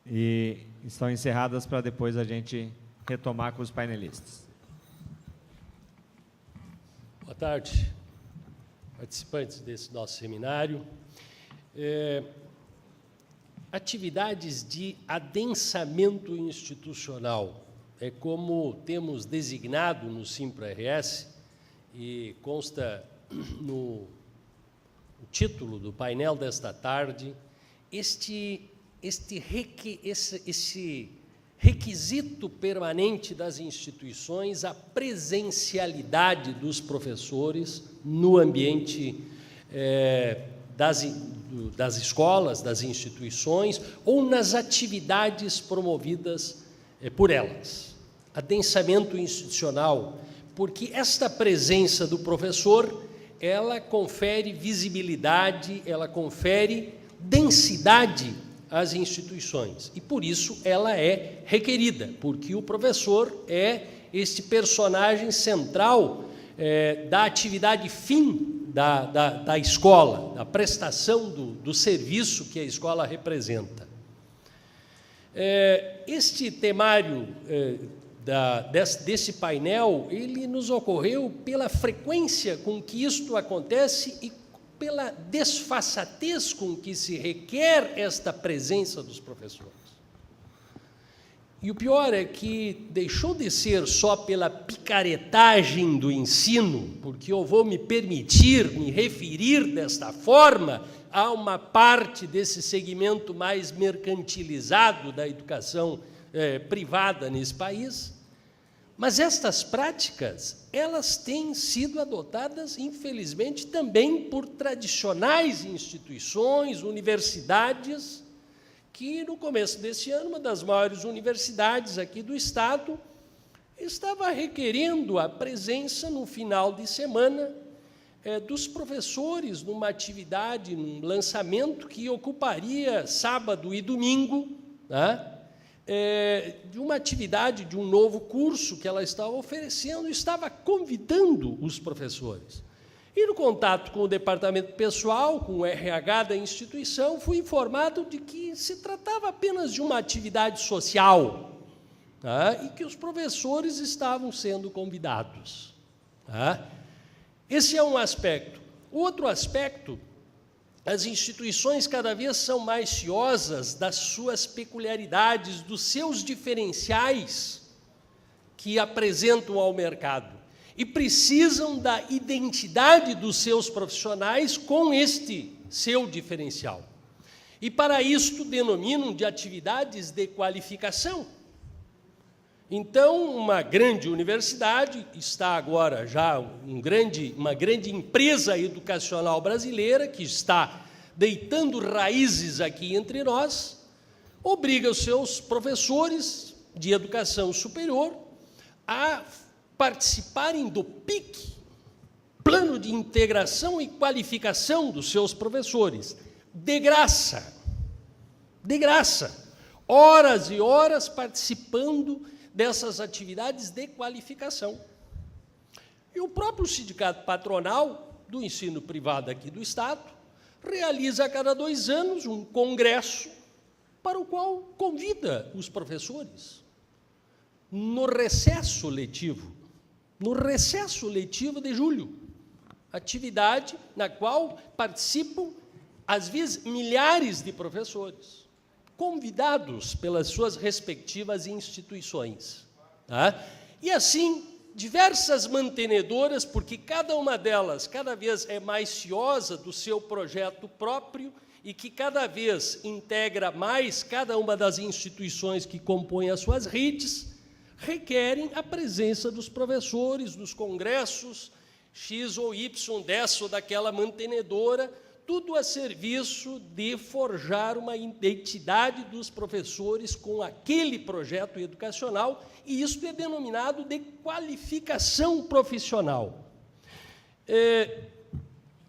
Speaker 2: E estão encerradas para depois a gente retomar com os painelistas.
Speaker 8: Boa tarde, participantes desse nosso seminário. Atividades de adensamento institucional é como temos designado no Simpro-RS, e consta no título do painel desta tarde, esse requisito permanente das instituições, a presencialidade dos professores no ambiente das escolas, das instituições, ou nas atividades promovidas por elas. Adensamento institucional, porque esta presença do professor, ela confere visibilidade, ela confere densidade às instituições, e por isso ela é requerida, porque o professor é este personagem central da atividade fim da escola, da prestação do serviço que a escola representa. Este temário desse painel, ele nos ocorreu pela frequência com que isto acontece e pela desfaçatez com que se requer esta presença dos professores. E o pior é que deixou de ser só pela picaretagem do ensino, porque eu vou me permitir me referir desta forma a uma parte desse segmento mais mercantilizado da educação privada nesse país, mas estas práticas, elas têm sido adotadas, infelizmente, também por tradicionais instituições, universidades, que no começo desse ano, uma das maiores universidades aqui do Estado, estava requerendo a presença, no final de semana, dos professores numa atividade, num lançamento que ocuparia sábado e domingo, né? De uma atividade, de um novo curso que ela estava oferecendo, estava convidando os professores. E no contato com o departamento pessoal, com o RH da instituição, fui informado de que se tratava apenas de uma atividade social, tá? E que os professores estavam sendo convidados. Tá? Esse é um aspecto. Outro aspecto, as instituições cada vez são mais ciosas das suas peculiaridades, dos seus diferenciais que apresentam ao mercado. e precisam da identidade dos seus profissionais com este seu diferencial. E para isto denominam de atividades de qualificação. Então, uma grande universidade, está agora já uma grande empresa educacional brasileira, que está deitando raízes aqui entre nós, obriga os seus professores de educação superior a participarem do PIC, Plano de Integração e Qualificação dos seus professores, de graça, horas e horas participando dessas atividades de qualificação. E o próprio sindicato patronal do ensino privado aqui do Estado realiza a cada 2 anos um congresso para o qual convida os professores no recesso letivo de julho, atividade na qual participam, às vezes, milhares de professores, convidados pelas suas respectivas instituições. Tá? E assim, diversas mantenedoras, porque cada uma delas cada vez é mais ciosa do seu projeto próprio e que cada vez integra mais cada uma das instituições que compõem as suas redes, requerem a presença dos professores, dos congressos, X ou Y dessa ou daquela mantenedora, tudo a serviço de forjar uma identidade dos professores com aquele projeto educacional, e isso é denominado de qualificação profissional.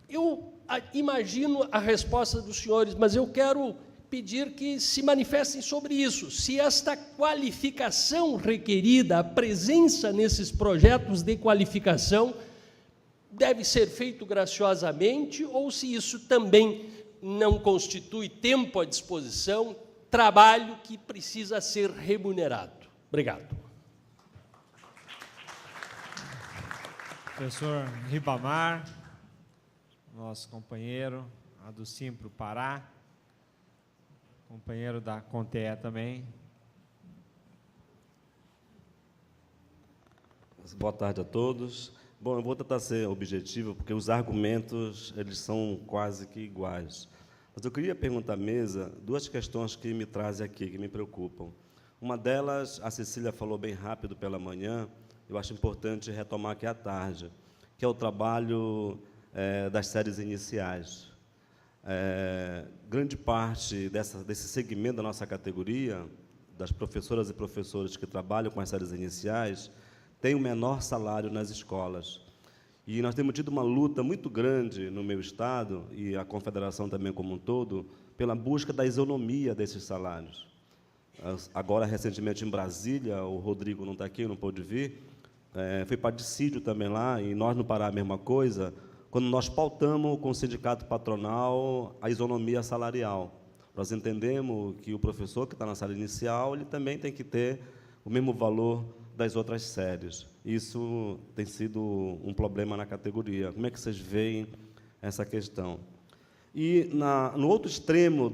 Speaker 8: Eu imagino a resposta dos senhores, mas eu quero pedir que se manifestem sobre isso, se esta qualificação requerida, a presença nesses projetos de qualificação, deve ser feito graciosamente, ou se isso também não constitui tempo à disposição, trabalho que precisa ser remunerado. Obrigado.
Speaker 2: Professor Ribamar, nosso companheiro, a do Simpro Pará, companheiro da Contea também.
Speaker 9: Boa tarde a todos. Bom, eu vou tentar ser objetivo, porque os argumentos eles são quase que iguais. Mas eu queria perguntar à mesa 2 questões que me trazem aqui, que me preocupam. Uma delas, a Cecília falou bem rápido pela manhã, eu acho importante retomar aqui à tarde, que é o trabalho das séries iniciais. Grande parte desse segmento da nossa categoria, das professoras e professores que trabalham com as séries iniciais, tem o menor salário nas escolas. E nós temos tido uma luta muito grande no meu estado, e a Confederação também como um todo, pela busca da isonomia desses salários. Agora, recentemente, em Brasília, o Rodrigo não está aqui, não pôde vir, foi patricídio também lá, e nós no Pará a mesma coisa, quando nós pautamos com o sindicato patronal a isonomia salarial. Nós entendemos que o professor que está na sala inicial, ele também tem que ter o mesmo valor das outras séries. Isso tem sido um problema na categoria. Como é que vocês veem essa questão? E, no outro extremo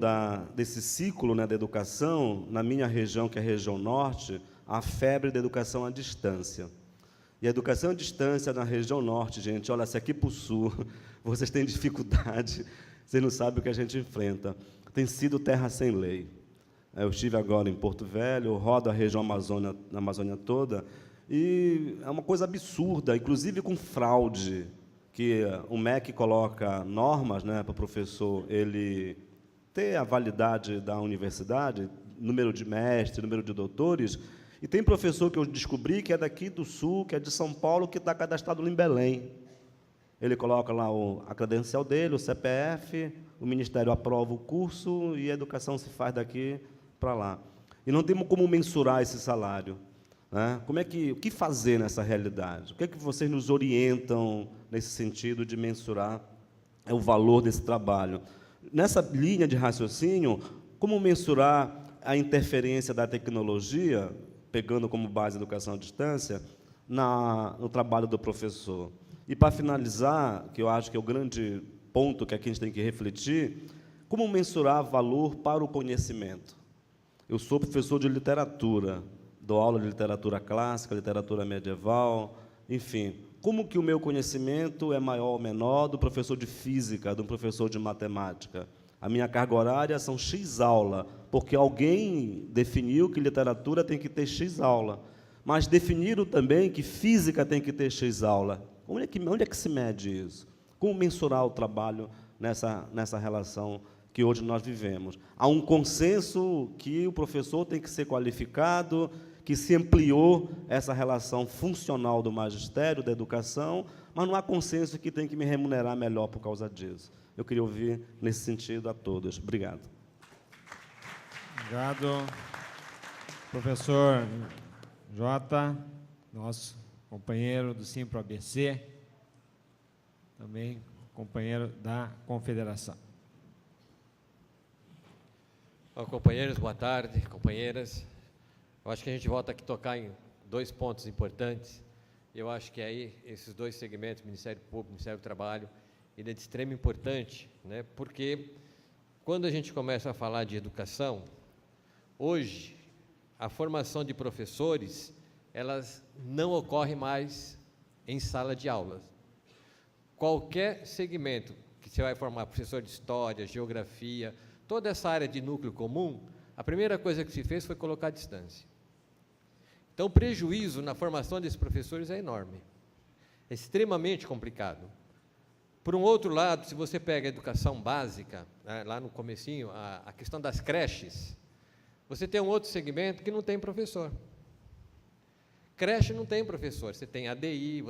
Speaker 9: desse ciclo, né, da educação, na minha região, que é a região norte, a febre da educação à distância. E a educação à distância na região norte, gente, olha, se aqui para o sul vocês têm dificuldade, vocês não sabem o que a gente enfrenta. Tem sido terra sem lei. Eu estive agora em Porto Velho, rodo a região na Amazônia toda, e é uma coisa absurda, inclusive com fraude, que o MEC coloca normas, né, para o professor ele ter a validade da universidade, número de mestres, número de doutores, e tem professor que eu descobri que é daqui do Sul, que é de São Paulo, que está cadastrado em Belém. Ele coloca lá a credencial dele, o CPF, o Ministério aprova o curso e a educação se faz daqui para lá. E não temos como mensurar esse salário. Né? O que fazer nessa realidade? O que é que vocês nos orientam nesse sentido de mensurar o valor desse trabalho? Nessa linha de raciocínio, como mensurar a interferência da tecnologia, pegando como base a educação à distância, no trabalho do professor? E, para finalizar, que eu acho que é o grande ponto que aqui a gente tem que refletir, como mensurar valor para o conhecimento? Eu sou professor de literatura, dou aula de literatura clássica, literatura medieval, enfim, como que o meu conhecimento é maior ou menor do professor de física, do professor de matemática? A minha carga horária são X aula, porque alguém definiu que literatura tem que ter X aula, mas definiram também que física tem que ter X aula. Onde é que se mede isso? Como mensurar o trabalho nessa relação que hoje nós vivemos? Há um consenso que o professor tem que ser qualificado, que se ampliou essa relação funcional do magistério, da educação, mas não há consenso que tem que me remunerar melhor por causa disso. Eu queria ouvir nesse sentido a todos. Obrigado.
Speaker 2: Obrigado. Professor Jota, nosso companheiro do Simpro ABC, também companheiro da Confederação.
Speaker 10: Bom, companheiros, boa tarde, companheiras. Eu acho que a gente volta aqui a tocar em 2 pontos importantes. Eu acho que aí esses 2 segmentos, Ministério Público, Ministério do Trabalho, ele é de extrema importância, né? Porque quando a gente começa a falar de educação, hoje a formação de professores, elas não ocorre mais em sala de aulas. Qualquer segmento que você vai formar, professor de história, geografia, toda essa área de núcleo comum, a primeira coisa que se fez foi colocar a distância. Então, o prejuízo na formação desses professores é enorme, é extremamente complicado. Por um outro lado, se você pega a educação básica, né, lá no comecinho, a questão das creches, você tem um outro segmento que não tem professor. Creche não tem professor, você tem ADI,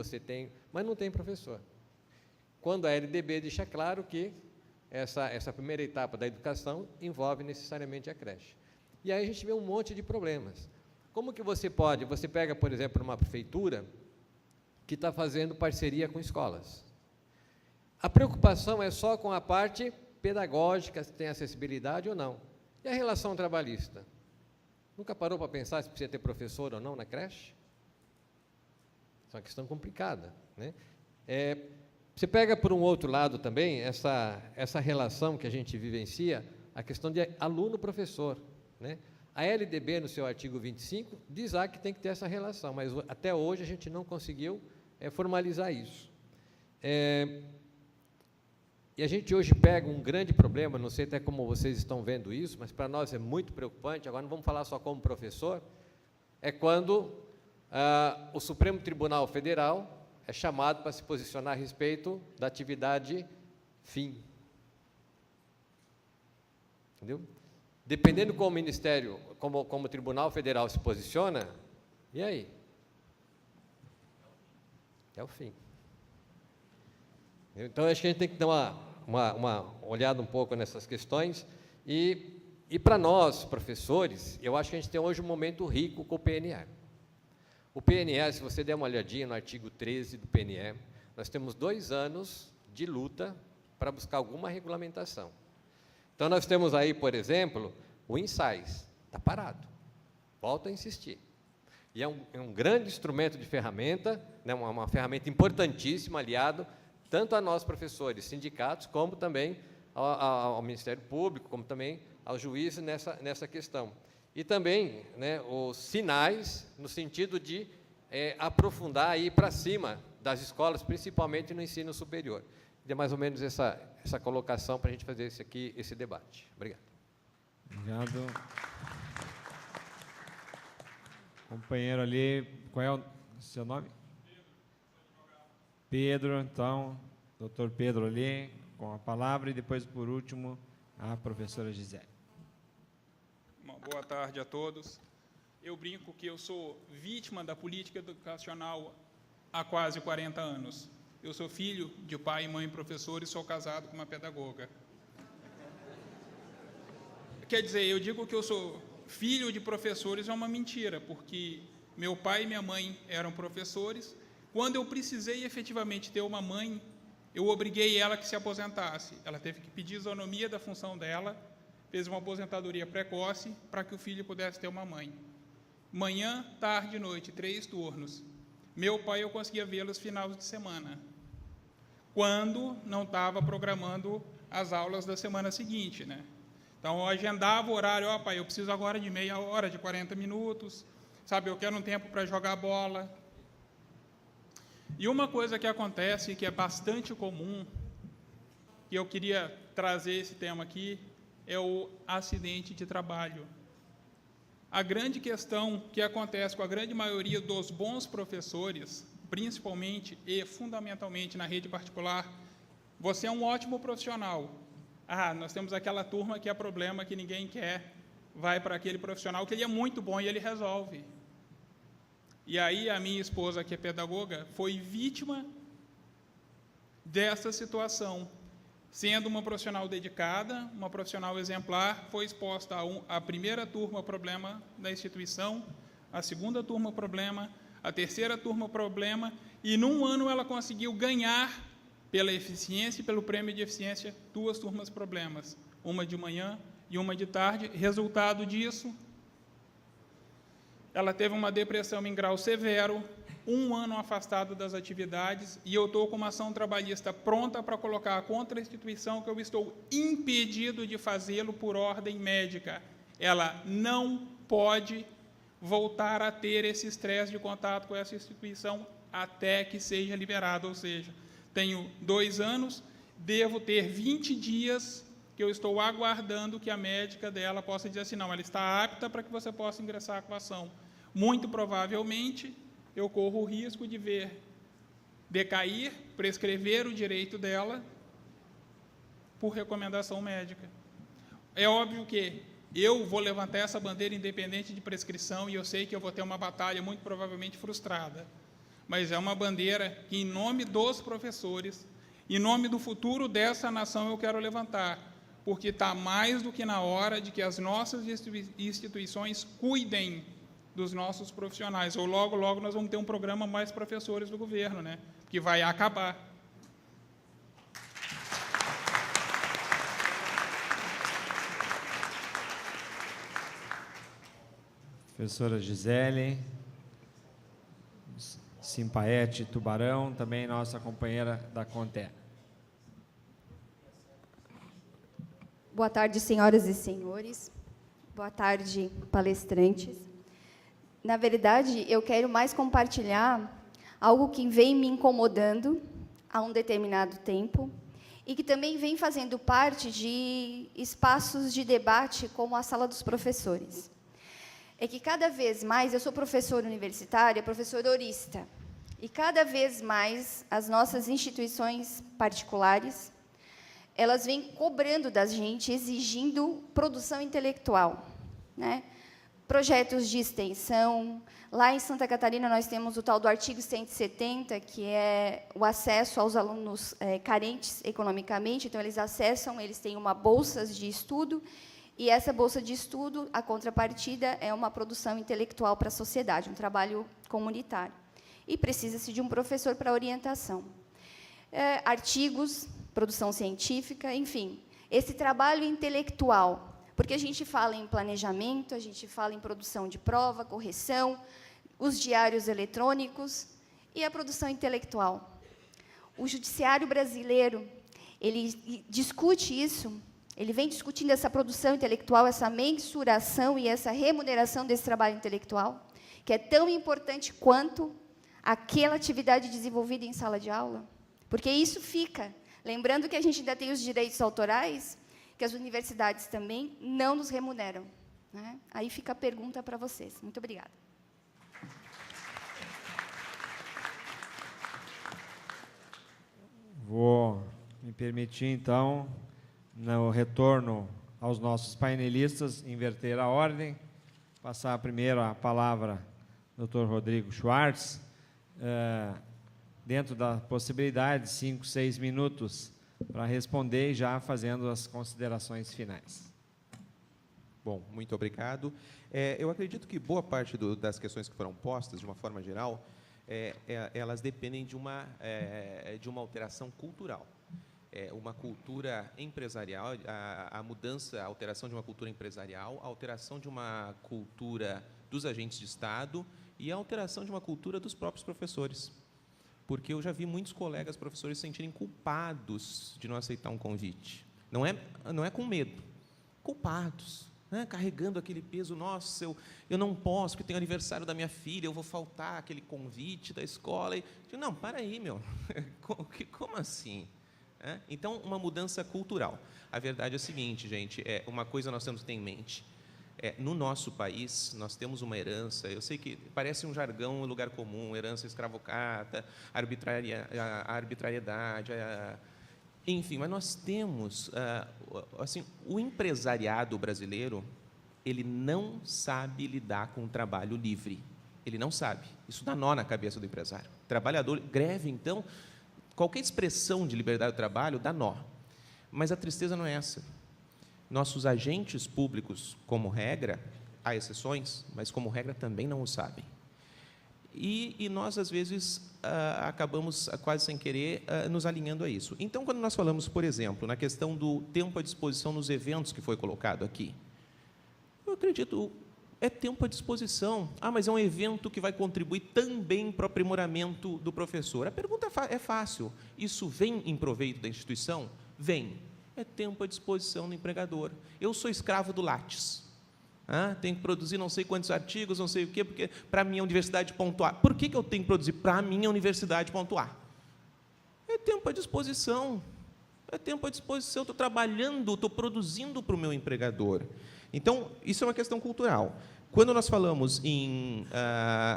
Speaker 10: mas não tem professor. Quando a LDB deixa claro que essa primeira etapa da educação envolve necessariamente a creche. E aí a gente vê um monte de problemas. Como que você pega, por exemplo, uma prefeitura que está fazendo parceria com escolas. A preocupação é só com a parte pedagógica, se tem acessibilidade ou não. E a relação trabalhista? Nunca parou para pensar se precisa ter professor ou não na creche? Isso é uma questão complicada, né? Você pega, por um outro lado também, essa relação que a gente vivencia, a questão de aluno-professor, né? A LDB, no seu artigo 25, diz que tem que ter essa relação, mas até hoje a gente não conseguiu formalizar isso. E a gente hoje pega um grande problema, não sei até como vocês estão vendo isso, mas para nós é muito preocupante, agora não vamos falar só como professor, é quando o Supremo Tribunal Federal é chamado para se posicionar a respeito da atividade fim. Entendeu? Dependendo como o Ministério, como o Tribunal Federal se posiciona, e aí? É o fim. Então, acho que a gente tem que dar uma olhada um pouco nessas questões, e para nós, professores, eu acho que a gente tem hoje um momento rico com o PNE. O PNE, se você der uma olhadinha no artigo 13 do PNE, nós temos 2 anos de luta para buscar alguma regulamentação. Então, nós temos aí, por exemplo, o INSAIS, está parado, volto a insistir. E é um grande instrumento de ferramenta, né, uma ferramenta importantíssima, aliado tanto a nós, professores, sindicatos, como também ao Ministério Público, como também aos juízes nessa questão. E também, né, os sinais, no sentido de aprofundar e ir para cima das escolas, principalmente no ensino superior. É mais ou menos essa colocação para a gente fazer esse debate. Obrigado.
Speaker 2: Obrigado. Companheiro ali, qual é o seu nome? Pedro, então, doutor Pedro ali, com a palavra, e depois, por último, a professora Gisele.
Speaker 11: Uma boa tarde a todos. Eu brinco que eu sou vítima da política educacional há quase 40 anos. Eu sou filho de pai e mãe professores e sou casado com uma pedagoga. Quer dizer, eu digo que eu sou filho de professores é uma mentira, porque meu pai e minha mãe eram professores. Quando eu precisei efetivamente ter uma mãe, eu obriguei ela que se aposentasse. Ela teve que pedir isonomia da função dela, fez uma aposentadoria precoce para que o filho pudesse ter uma mãe. Manhã, tarde e noite, 3 turnos. Meu pai, eu conseguia vê-los finais de semana, quando não estava programando as aulas da semana seguinte, né? Então, eu agendava o horário, pai, eu preciso agora de meia hora, de 40 minutos, sabe, eu quero um tempo para jogar bola. E uma coisa que acontece, que é bastante comum, que eu queria trazer esse tema aqui, é o acidente de trabalho. A grande questão que acontece com a grande maioria dos bons professores, principalmente e fundamentalmente na rede particular, você é um ótimo profissional. Nós temos aquela turma que é problema, que ninguém quer, vai para aquele profissional que ele é muito bom e ele resolve. E aí a minha esposa, que é pedagoga, foi vítima dessa situação. Sendo uma profissional dedicada, uma profissional exemplar, foi exposta a primeira turma problema da instituição, a segunda turma problema, a terceira turma problema, e num ano ela conseguiu ganhar, pela eficiência e pelo prêmio de eficiência, 2 turmas problemas, uma de manhã e uma de tarde. Resultado disso, ela teve uma depressão em grau severo, 1 ano afastado das atividades, e eu estou com uma ação trabalhista pronta para colocar contra a instituição, que eu estou impedido de fazê-lo por ordem médica. Ela não pode voltar a ter esse estresse de contato com essa instituição até que seja liberada, ou seja, tenho 2 anos, devo ter 20 dias que eu estou aguardando que a médica dela possa dizer assim, não, ela está apta para que você possa ingressar com a ação. Muito provavelmente, eu corro o risco de ver decair, prescrever o direito dela por recomendação médica. É óbvio que eu vou levantar essa bandeira independente de prescrição e eu sei que eu vou ter uma batalha muito provavelmente frustrada, mas é uma bandeira que, em nome dos professores, em nome do futuro dessa nação, eu quero levantar, porque está mais do que na hora de que as nossas instituições cuidem dos nossos profissionais, ou logo, logo nós vamos ter um programa mais professores do governo, né? Que vai acabar.
Speaker 2: Professora Gisele, Simpaete Tubarão, também nossa companheira da CONTE.
Speaker 12: Boa tarde, senhoras e senhores. Boa tarde, palestrantes. Na verdade, eu quero mais compartilhar algo que vem me incomodando há um determinado tempo e que também vem fazendo parte de espaços de debate como a Sala dos Professores. É que cada vez mais, eu sou professora universitária, professora horista, e cada vez mais as nossas instituições particulares, elas vêm cobrando da gente, exigindo produção intelectual, né? Projetos de extensão. Lá em Santa Catarina, nós temos o tal do artigo 170, que é o acesso aos alunos carentes economicamente. Então, eles acessam, eles têm uma bolsa de estudo, e essa bolsa de estudo, a contrapartida, é uma produção intelectual para a sociedade, um trabalho comunitário. E precisa-se de um professor para orientação. Artigos, produção científica, enfim, esse trabalho intelectual. Porque a gente fala em planejamento, a gente fala em produção de prova, correção, os diários eletrônicos e a produção intelectual. O judiciário brasileiro, ele discute isso, ele vem discutindo essa produção intelectual, essa mensuração e essa remuneração desse trabalho intelectual, que é tão importante quanto aquela atividade desenvolvida em sala de aula. Porque isso fica. Lembrando que a gente ainda tem os direitos autorais, que as universidades também não nos remuneram, né? Aí fica a pergunta para vocês. Muito obrigada.
Speaker 2: Vou me permitir, então, no retorno aos nossos painelistas, inverter a ordem, passar primeiro a palavra ao Dr. Rodrigo Schwartz, dentro da possibilidade de 5, 6 minutos para responder e já fazendo as considerações finais.
Speaker 5: Bom, muito obrigado. Eu acredito que boa parte das questões que foram postas, de uma forma geral, elas dependem de uma alteração cultural. Uma cultura empresarial, a mudança, a alteração de uma cultura empresarial, a alteração de uma cultura dos agentes de Estado e a alteração de uma cultura dos próprios professores. Porque eu já vi muitos colegas professores se sentirem culpados de não aceitar um convite. Não é com medo, culpados. né, carregando aquele peso, nossa, eu não posso, porque tem o aniversário da minha filha, eu vou faltar aquele convite da escola. E, não, para aí, meu, como assim? Então, uma mudança cultural. A verdade é a seguinte, gente, uma coisa nós temos que ter em mente. No nosso país, nós temos uma herança, eu sei que parece um jargão, um lugar comum, herança escravocrata, arbitrariedade, enfim, mas nós temos, assim, o empresariado brasileiro, ele não sabe lidar com o trabalho livre. Ele não sabe. Isso dá nó na cabeça do empresário. Trabalhador, greve, então, qualquer expressão de liberdade do trabalho dá nó. Mas a tristeza não é essa. Nossos agentes públicos, como regra, há exceções, mas como regra também não o sabem. E nós, às vezes, acabamos, quase sem querer, nos alinhando a isso. Então, quando nós falamos, por exemplo, na questão do tempo à disposição nos eventos que foi colocado aqui, eu acredito, é tempo à disposição. Mas é um evento que vai contribuir também para o aprimoramento do professor. A pergunta é fácil. Isso vem em proveito da instituição? Vem. É tempo à disposição do empregador. Eu sou escravo do Lattes. Tenho que produzir não sei quantos artigos, não sei o quê, porque para a minha universidade pontuar. Por que eu tenho que produzir para a minha universidade pontuar? É tempo à disposição. É tempo à disposição. Estou trabalhando, estou produzindo para o meu empregador. Então, isso é uma questão cultural. Quando nós falamos em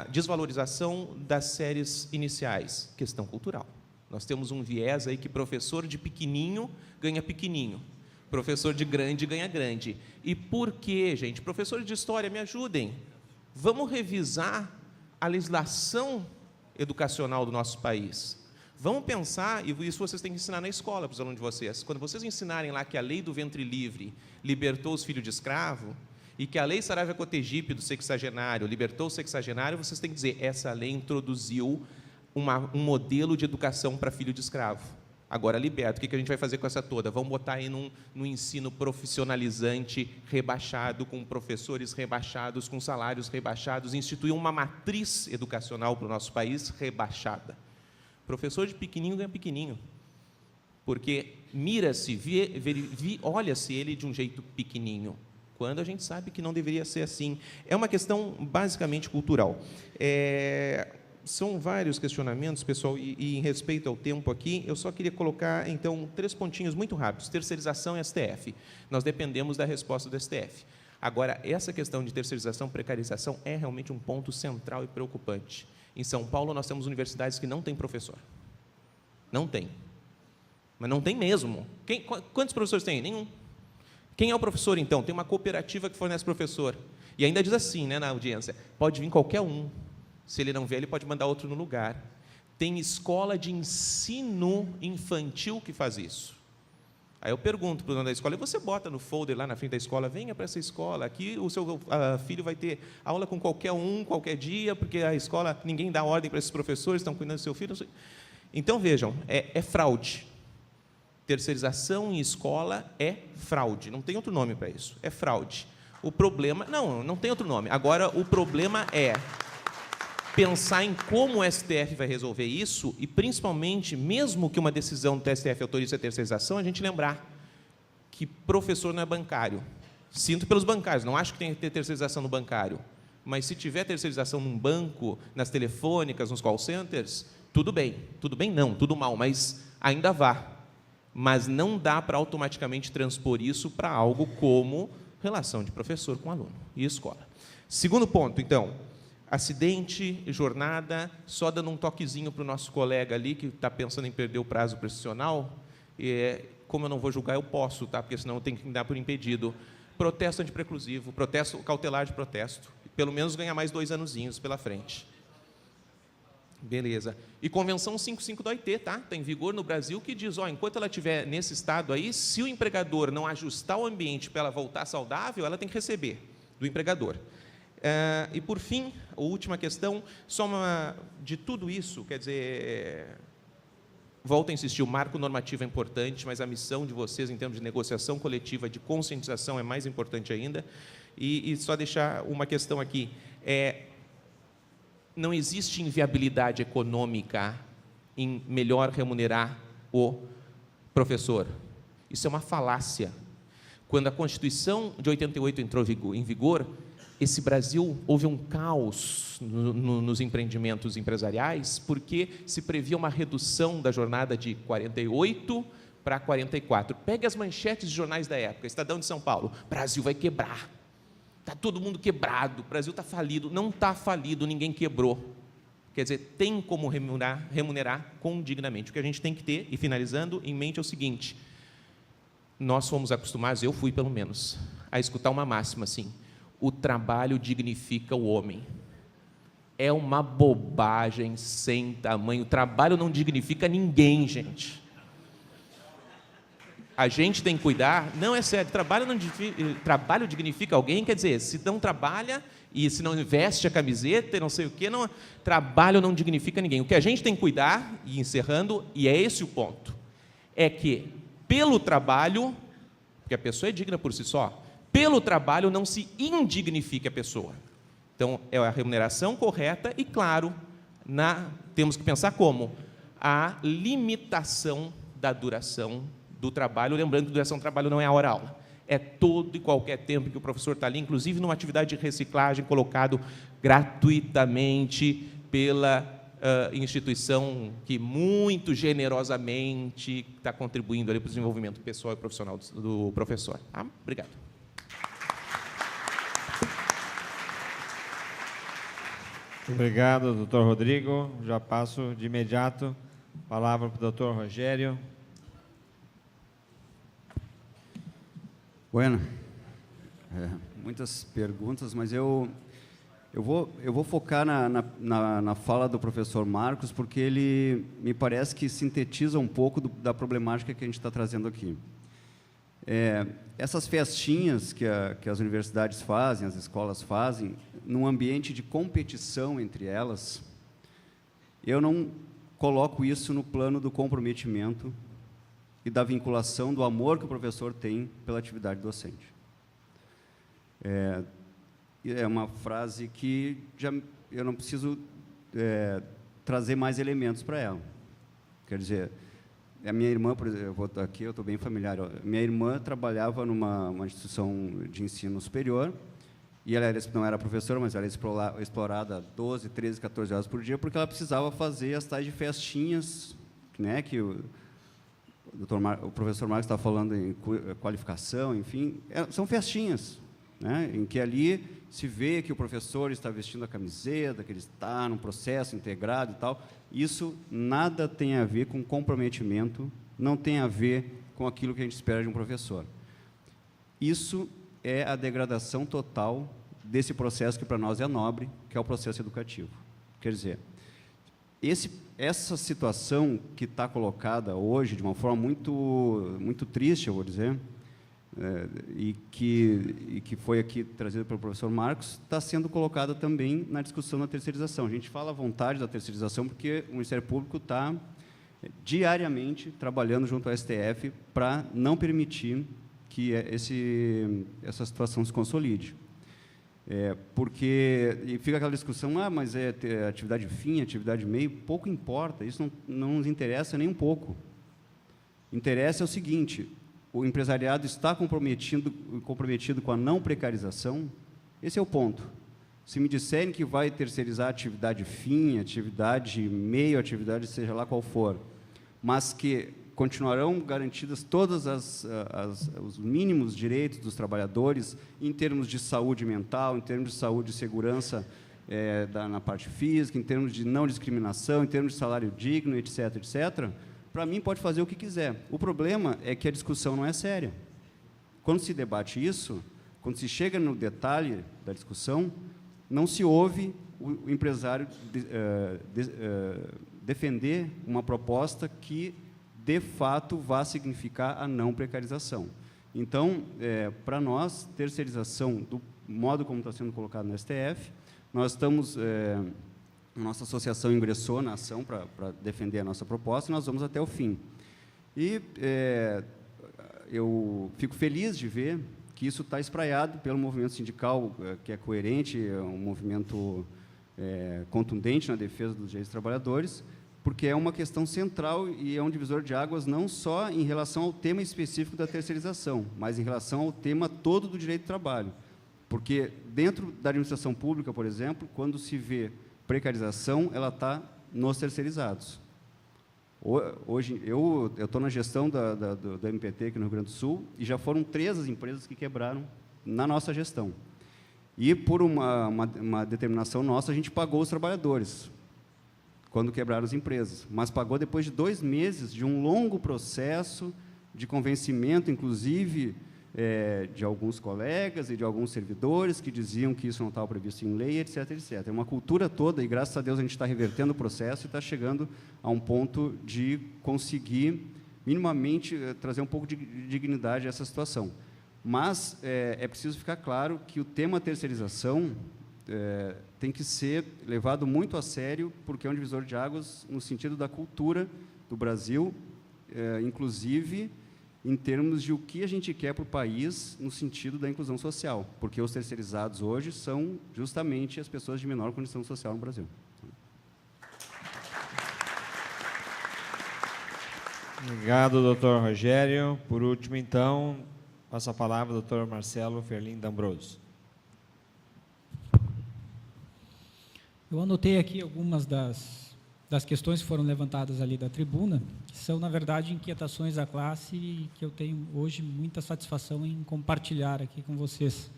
Speaker 5: desvalorização das séries iniciais, questão cultural. Nós temos um viés aí que professor de pequenininho ganha pequenininho, professor de grande ganha grande. E por quê, gente? Professores de história, me ajudem. Vamos revisar a legislação educacional do nosso país. Vamos pensar, e isso vocês têm que ensinar na escola para os alunos de vocês. Quando vocês ensinarem lá que a lei do ventre livre libertou os filhos de escravo, e que a lei Saravia-Cotegipe do sexagenário libertou o sexagenário, vocês têm que dizer, essa lei introduziu um modelo de educação para filho de escravo. Agora, liberta. O que a gente vai fazer com essa toda? Vamos botar aí no ensino profissionalizante rebaixado, com professores rebaixados, com salários rebaixados, instituir uma matriz educacional para o nosso país rebaixada. Professor de pequenininho ganha pequenininho, porque mira-se, olha-se ele de um jeito pequenininho, quando a gente sabe que não deveria ser assim. É uma questão basicamente cultural. São vários questionamentos, pessoal, e em respeito ao tempo aqui, eu só queria colocar, então, 3 pontinhos muito rápidos. Terceirização e STF. Nós dependemos da resposta do STF. Agora, essa questão de terceirização, precarização, é realmente um ponto central e preocupante. Em São Paulo, nós temos universidades que não têm professor. Não tem. Mas não tem mesmo. Quantos professores tem? Nenhum. Quem é o professor, então? Tem uma cooperativa que fornece professor. E ainda diz assim, né, na audiência, pode vir qualquer um. Se ele não vê, ele pode mandar outro no lugar. Tem escola de ensino infantil que faz isso. Aí eu pergunto para o dono da escola, e você bota no folder lá na frente da escola, venha para essa escola, aqui o seu filho vai ter aula com qualquer um, qualquer dia, porque a escola, ninguém dá ordem para esses professores, estão cuidando do seu filho. Então, vejam, é fraude. Terceirização em escola é fraude, não tem outro nome para isso, é fraude. O problema, não tem outro nome. Agora, o problema é pensar em como o STF vai resolver isso e, principalmente, mesmo que uma decisão do STF autorize a terceirização, a gente lembrar que professor não é bancário. Sinto pelos bancários, não acho que tem que ter terceirização no bancário, mas se tiver terceirização num banco, nas telefônicas, nos call centers, tudo bem não, tudo mal, mas ainda vá. Mas não dá para automaticamente transpor isso para algo como relação de professor com aluno e escola. Segundo ponto, então, acidente, jornada, só dando um toquezinho para o nosso colega ali, que está pensando em perder o prazo profissional, como eu não vou julgar, eu posso, tá? Porque senão eu tenho que dar por impedido. Protesto antipreclusivo, protesto cautelar de protesto, pelo menos ganhar mais 2 anozinhos pela frente. Beleza. E Convenção 55 da OIT, tá? Está em vigor no Brasil, que diz, enquanto ela estiver nesse estado aí, se o empregador não ajustar o ambiente para ela voltar saudável, ela tem que receber do empregador. E, por fim, a última questão, de tudo isso, quer dizer, volto a insistir, o marco normativo é importante, mas a missão de vocês, em termos de negociação coletiva, de conscientização, é mais importante ainda. E só deixar uma questão aqui, não existe inviabilidade econômica em melhor remunerar o professor. Isso é uma falácia. Quando a Constituição de 88 entrou em vigor, esse Brasil, houve um caos nos empreendimentos empresariais, porque se previa uma redução da jornada de 48 para 44. Pegue as manchetes de jornais da época, Estadão de São Paulo, Brasil vai quebrar, está todo mundo quebrado, o Brasil está falido. Não está falido, ninguém quebrou. Quer dizer, tem como remunerar condignamente. O que a gente tem que ter, e finalizando, em mente é o seguinte: nós fomos acostumados, eu fui pelo menos, a escutar uma máxima assim: o trabalho dignifica o homem. É uma bobagem sem tamanho. O trabalho não dignifica ninguém, gente. A gente tem que cuidar. Não, é sério, trabalho dignifica alguém, quer dizer, se não trabalha e se não veste a camiseta e não sei o quê, não, trabalho não dignifica ninguém. O que a gente tem que cuidar, e encerrando, e é esse o ponto, é que pelo trabalho, porque a pessoa é digna por si só, pelo trabalho não se indignifique a pessoa. Então, é a remuneração correta e, claro, temos que pensar como? A limitação da duração do trabalho, lembrando que duração do trabalho não é a hora-aula, é todo e qualquer tempo que o professor está ali, inclusive numa atividade de reciclagem, colocado gratuitamente pela instituição que muito generosamente está contribuindo ali para o desenvolvimento pessoal e profissional do professor. Obrigado.
Speaker 2: Obrigado, doutor Rodrigo. Já passo de imediato a palavra para o doutor Rogério.
Speaker 4: Bueno, muitas perguntas, mas eu vou focar na fala do professor Marcos, porque ele me parece que sintetiza um pouco da problemática que a gente está trazendo aqui. Essas festinhas que as universidades fazem, as escolas fazem, num ambiente de competição entre elas, eu não coloco isso no plano do comprometimento e da vinculação, do amor que o professor tem pela atividade docente. É uma frase que eu não preciso trazer mais elementos para ela. Quer dizer, a minha irmã, por exemplo, eu estou bem familiar, minha irmã trabalhava numa instituição de ensino superior, e ela não era professora, mas ela era explorada 12, 13, 14 horas por dia, porque ela precisava fazer as tais de festinhas, né, que o professor Marcos está falando em qualificação, enfim, são festinhas, né, em que ali se vê que o professor está vestindo a camiseta, que ele está num processo integrado e tal. Isso nada tem a ver com comprometimento, não tem a ver com aquilo que a gente espera de um professor. Isso é a degradação total desse processo que para nós é nobre, que é o processo educativo. Quer dizer, essa situação que está colocada hoje de uma forma muito triste, eu vou dizer, e que foi aqui trazida pelo professor Marcos, está sendo colocada também na discussão da terceirização. A gente fala à vontade da terceirização porque o Ministério Público está diariamente trabalhando junto ao STF para não permitir que essa situação se consolide. Porque fica aquela discussão, mas é atividade fim, atividade meio, pouco importa, isso não nos interessa nem um pouco. Interessa o seguinte: o empresariado está comprometido com a não precarização? Esse é o ponto. Se me disserem que vai terceirizar atividade fim, atividade meio, atividade seja lá qual for, mas que continuarão garantidas todos os mínimos direitos dos trabalhadores em termos de saúde mental, em termos de saúde e segurança na parte física, em termos de não discriminação, em termos de salário digno, etc., etc., para mim pode fazer o que quiser. O problema é que a discussão não é séria. Quando se debate isso, quando se chega no detalhe da discussão, não se ouve o empresário defender uma proposta que, de fato, vá significar a não precarização. Então, para nós, terceirização, do modo como está sendo colocado no STF, nós estamos... a nossa associação ingressou na ação para defender a nossa proposta e nós vamos até o fim. E eu fico feliz de ver que isso está espraiado pelo movimento sindical, que é coerente, é um movimento contundente na defesa dos direitos dos trabalhadores, porque é uma questão central e é um divisor de águas não só em relação ao tema específico da terceirização, mas em relação ao tema todo do direito do trabalho. Porque dentro da administração pública, por exemplo, quando se vê precarização, ela está nos terceirizados. Hoje, eu estou na gestão do MPT aqui no Rio Grande do Sul e já foram 3 as empresas que quebraram na nossa gestão. E, por uma determinação nossa, a gente pagou os trabalhadores quando quebraram as empresas, mas pagou depois de 2 meses de um longo processo de convencimento, inclusive, de alguns colegas e de alguns servidores que diziam que isso não estava previsto em lei, etc., etc. É uma cultura toda, e graças a Deus a gente está revertendo o processo e está chegando a um ponto de conseguir, minimamente, trazer um pouco de dignidade a essa situação. Mas é preciso ficar claro que o tema terceirização tem que ser levado muito a sério, porque é um divisor de águas no sentido da cultura do Brasil, inclusive em termos de o que a gente quer para o país no sentido da inclusão social, porque os terceirizados hoje são justamente as pessoas de menor condição social no Brasil.
Speaker 2: Obrigado, doutor Rogério. Por último, então, passo a palavra ao doutor Marcelo Ferlin D'Ambrosio.
Speaker 3: Eu anotei aqui algumas das questões que foram levantadas ali da tribuna, que são, na verdade, inquietações da classe e que eu tenho hoje muita satisfação em compartilhar aqui com vocês.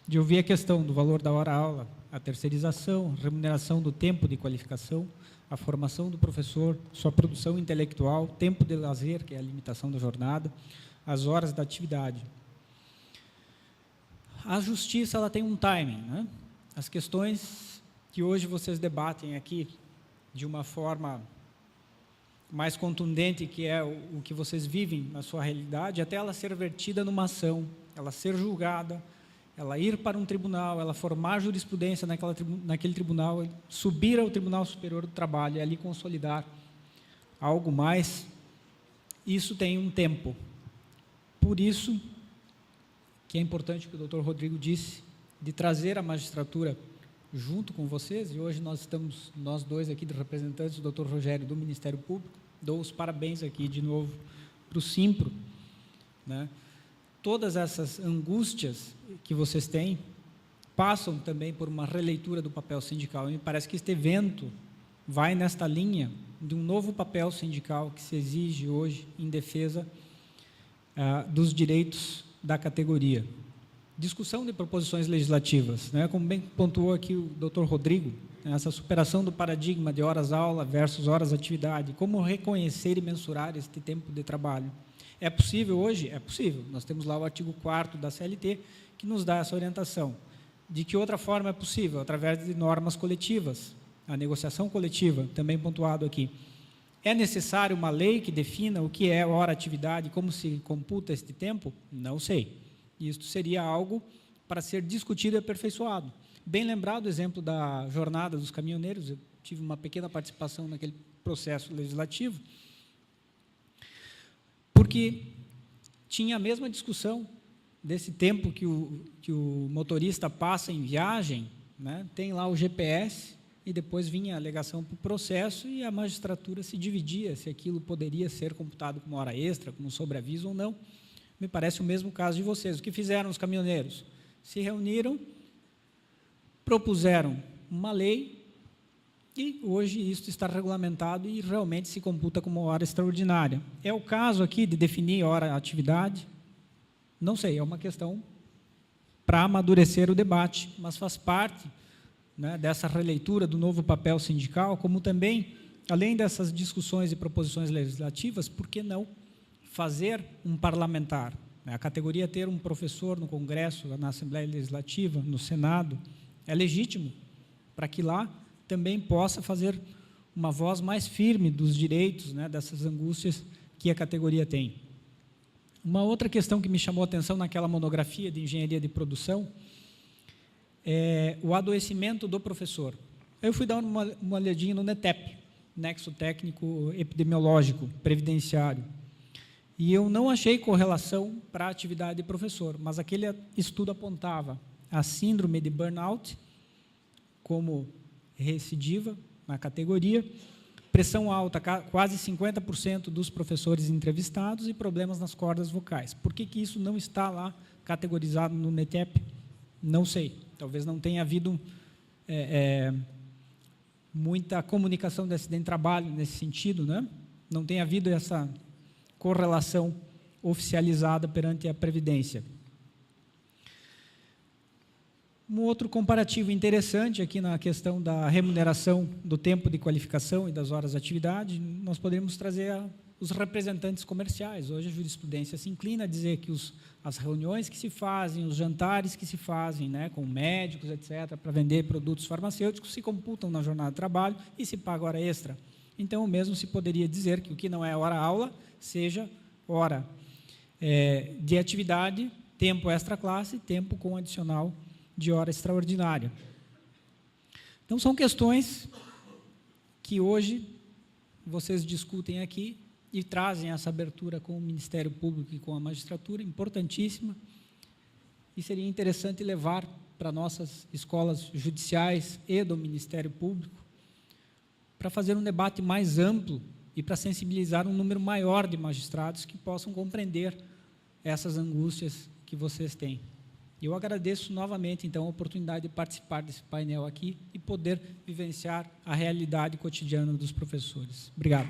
Speaker 3: De ouvir a questão do valor da hora-aula, a terceirização, a remuneração do tempo de qualificação, a formação do professor, sua produção intelectual, tempo de lazer, que é a limitação da jornada, as horas da atividade. A justiça, ela tem um timing, né? As questões que hoje vocês debatem aqui de uma forma mais contundente, que é o que vocês vivem na sua realidade, até ela ser vertida numa ação, ela ser julgada, ela ir para um tribunal, ela formar jurisprudência naquele tribunal, subir ao Tribunal Superior do Trabalho e ali consolidar algo mais, isso tem um tempo. Por isso que é importante o que o doutor Rodrigo disse, de trazer a magistratura junto com vocês, e hoje nós estamos, nós dois aqui, de representantes do doutor Rogério do Ministério Público, dou os parabéns aqui de novo para o Simpro, né? Todas essas angústias que vocês têm passam também por uma releitura do papel sindical, e me parece que este evento vai nesta linha de um novo papel sindical que se exige hoje em defesa dos direitos da categoria. Discussão de proposições legislativas, né? Como bem pontuou aqui o doutor Rodrigo, essa superação do paradigma de horas-aula versus horas-atividade, como reconhecer e mensurar este tempo de trabalho. É possível hoje? É possível. Nós temos lá o artigo 4º da CLT, que nos dá essa orientação. De que outra forma é possível? Através de normas coletivas, a negociação coletiva, também pontuado aqui. É necessário uma lei que defina o que é hora-atividade, como se computa este tempo? Não sei. Isto seria algo para ser discutido e aperfeiçoado. Bem lembrado o exemplo da jornada dos caminhoneiros, eu tive uma pequena participação naquele processo legislativo, porque tinha a mesma discussão desse tempo que o motorista passa em viagem, né? Tem lá o GPS, e depois vinha a alegação para o processo, e a magistratura se dividia se aquilo poderia ser computado como hora extra, como sobreaviso ou não. Me parece o mesmo caso de vocês. O que fizeram os caminhoneiros? Se reuniram, propuseram uma lei, e hoje isso está regulamentado e realmente se computa como hora extraordinária. É o caso aqui de definir hora-atividade? Não sei, é uma questão para amadurecer o debate, mas faz parte, né, dessa releitura do novo papel sindical, como também, além dessas discussões e proposições legislativas, por que não fazer um parlamentar, né? A categoria ter um professor no Congresso, na Assembleia Legislativa, no Senado, é legítimo, para que lá também possa fazer uma voz mais firme dos direitos, né, dessas angústias que a categoria tem. Uma outra questão que me chamou a atenção naquela monografia de engenharia de produção é o adoecimento do professor. Eu fui dar uma olhadinha no NETEP, Nexo Técnico Epidemiológico Previdenciário, e eu não achei correlação para a atividade de professor, mas aquele estudo apontava a síndrome de burnout como recidiva na categoria, pressão alta, quase 50% dos professores entrevistados, e problemas nas cordas vocais. Por que isso não está lá categorizado no NETEP? Não sei. Talvez não tenha havido muita comunicação de acidente de trabalho nesse sentido, né? Não tenha havido essa correlação oficializada perante a Previdência. Um outro comparativo interessante aqui na questão da remuneração do tempo de qualificação e das horas de atividade, nós poderíamos trazer os representantes comerciais. Hoje a jurisprudência se inclina a dizer que as reuniões que se fazem, os jantares que se fazem, né, com médicos, etc., para vender produtos farmacêuticos, se computam na jornada de trabalho e se paga hora extra. Então, o mesmo se poderia dizer que o que não é hora-aula seja hora de atividade, tempo extra-classe, tempo com adicional de hora extraordinária. Então, são questões que hoje vocês discutem aqui e trazem essa abertura com o Ministério Público e com a magistratura, importantíssima, e seria interessante levar para nossas escolas judiciais e do Ministério Público, para fazer um debate mais amplo e para sensibilizar um número maior de magistrados que possam compreender essas angústias que vocês têm. Eu agradeço novamente, então, a oportunidade de participar desse painel aqui e poder vivenciar a realidade cotidiana dos professores. Obrigado.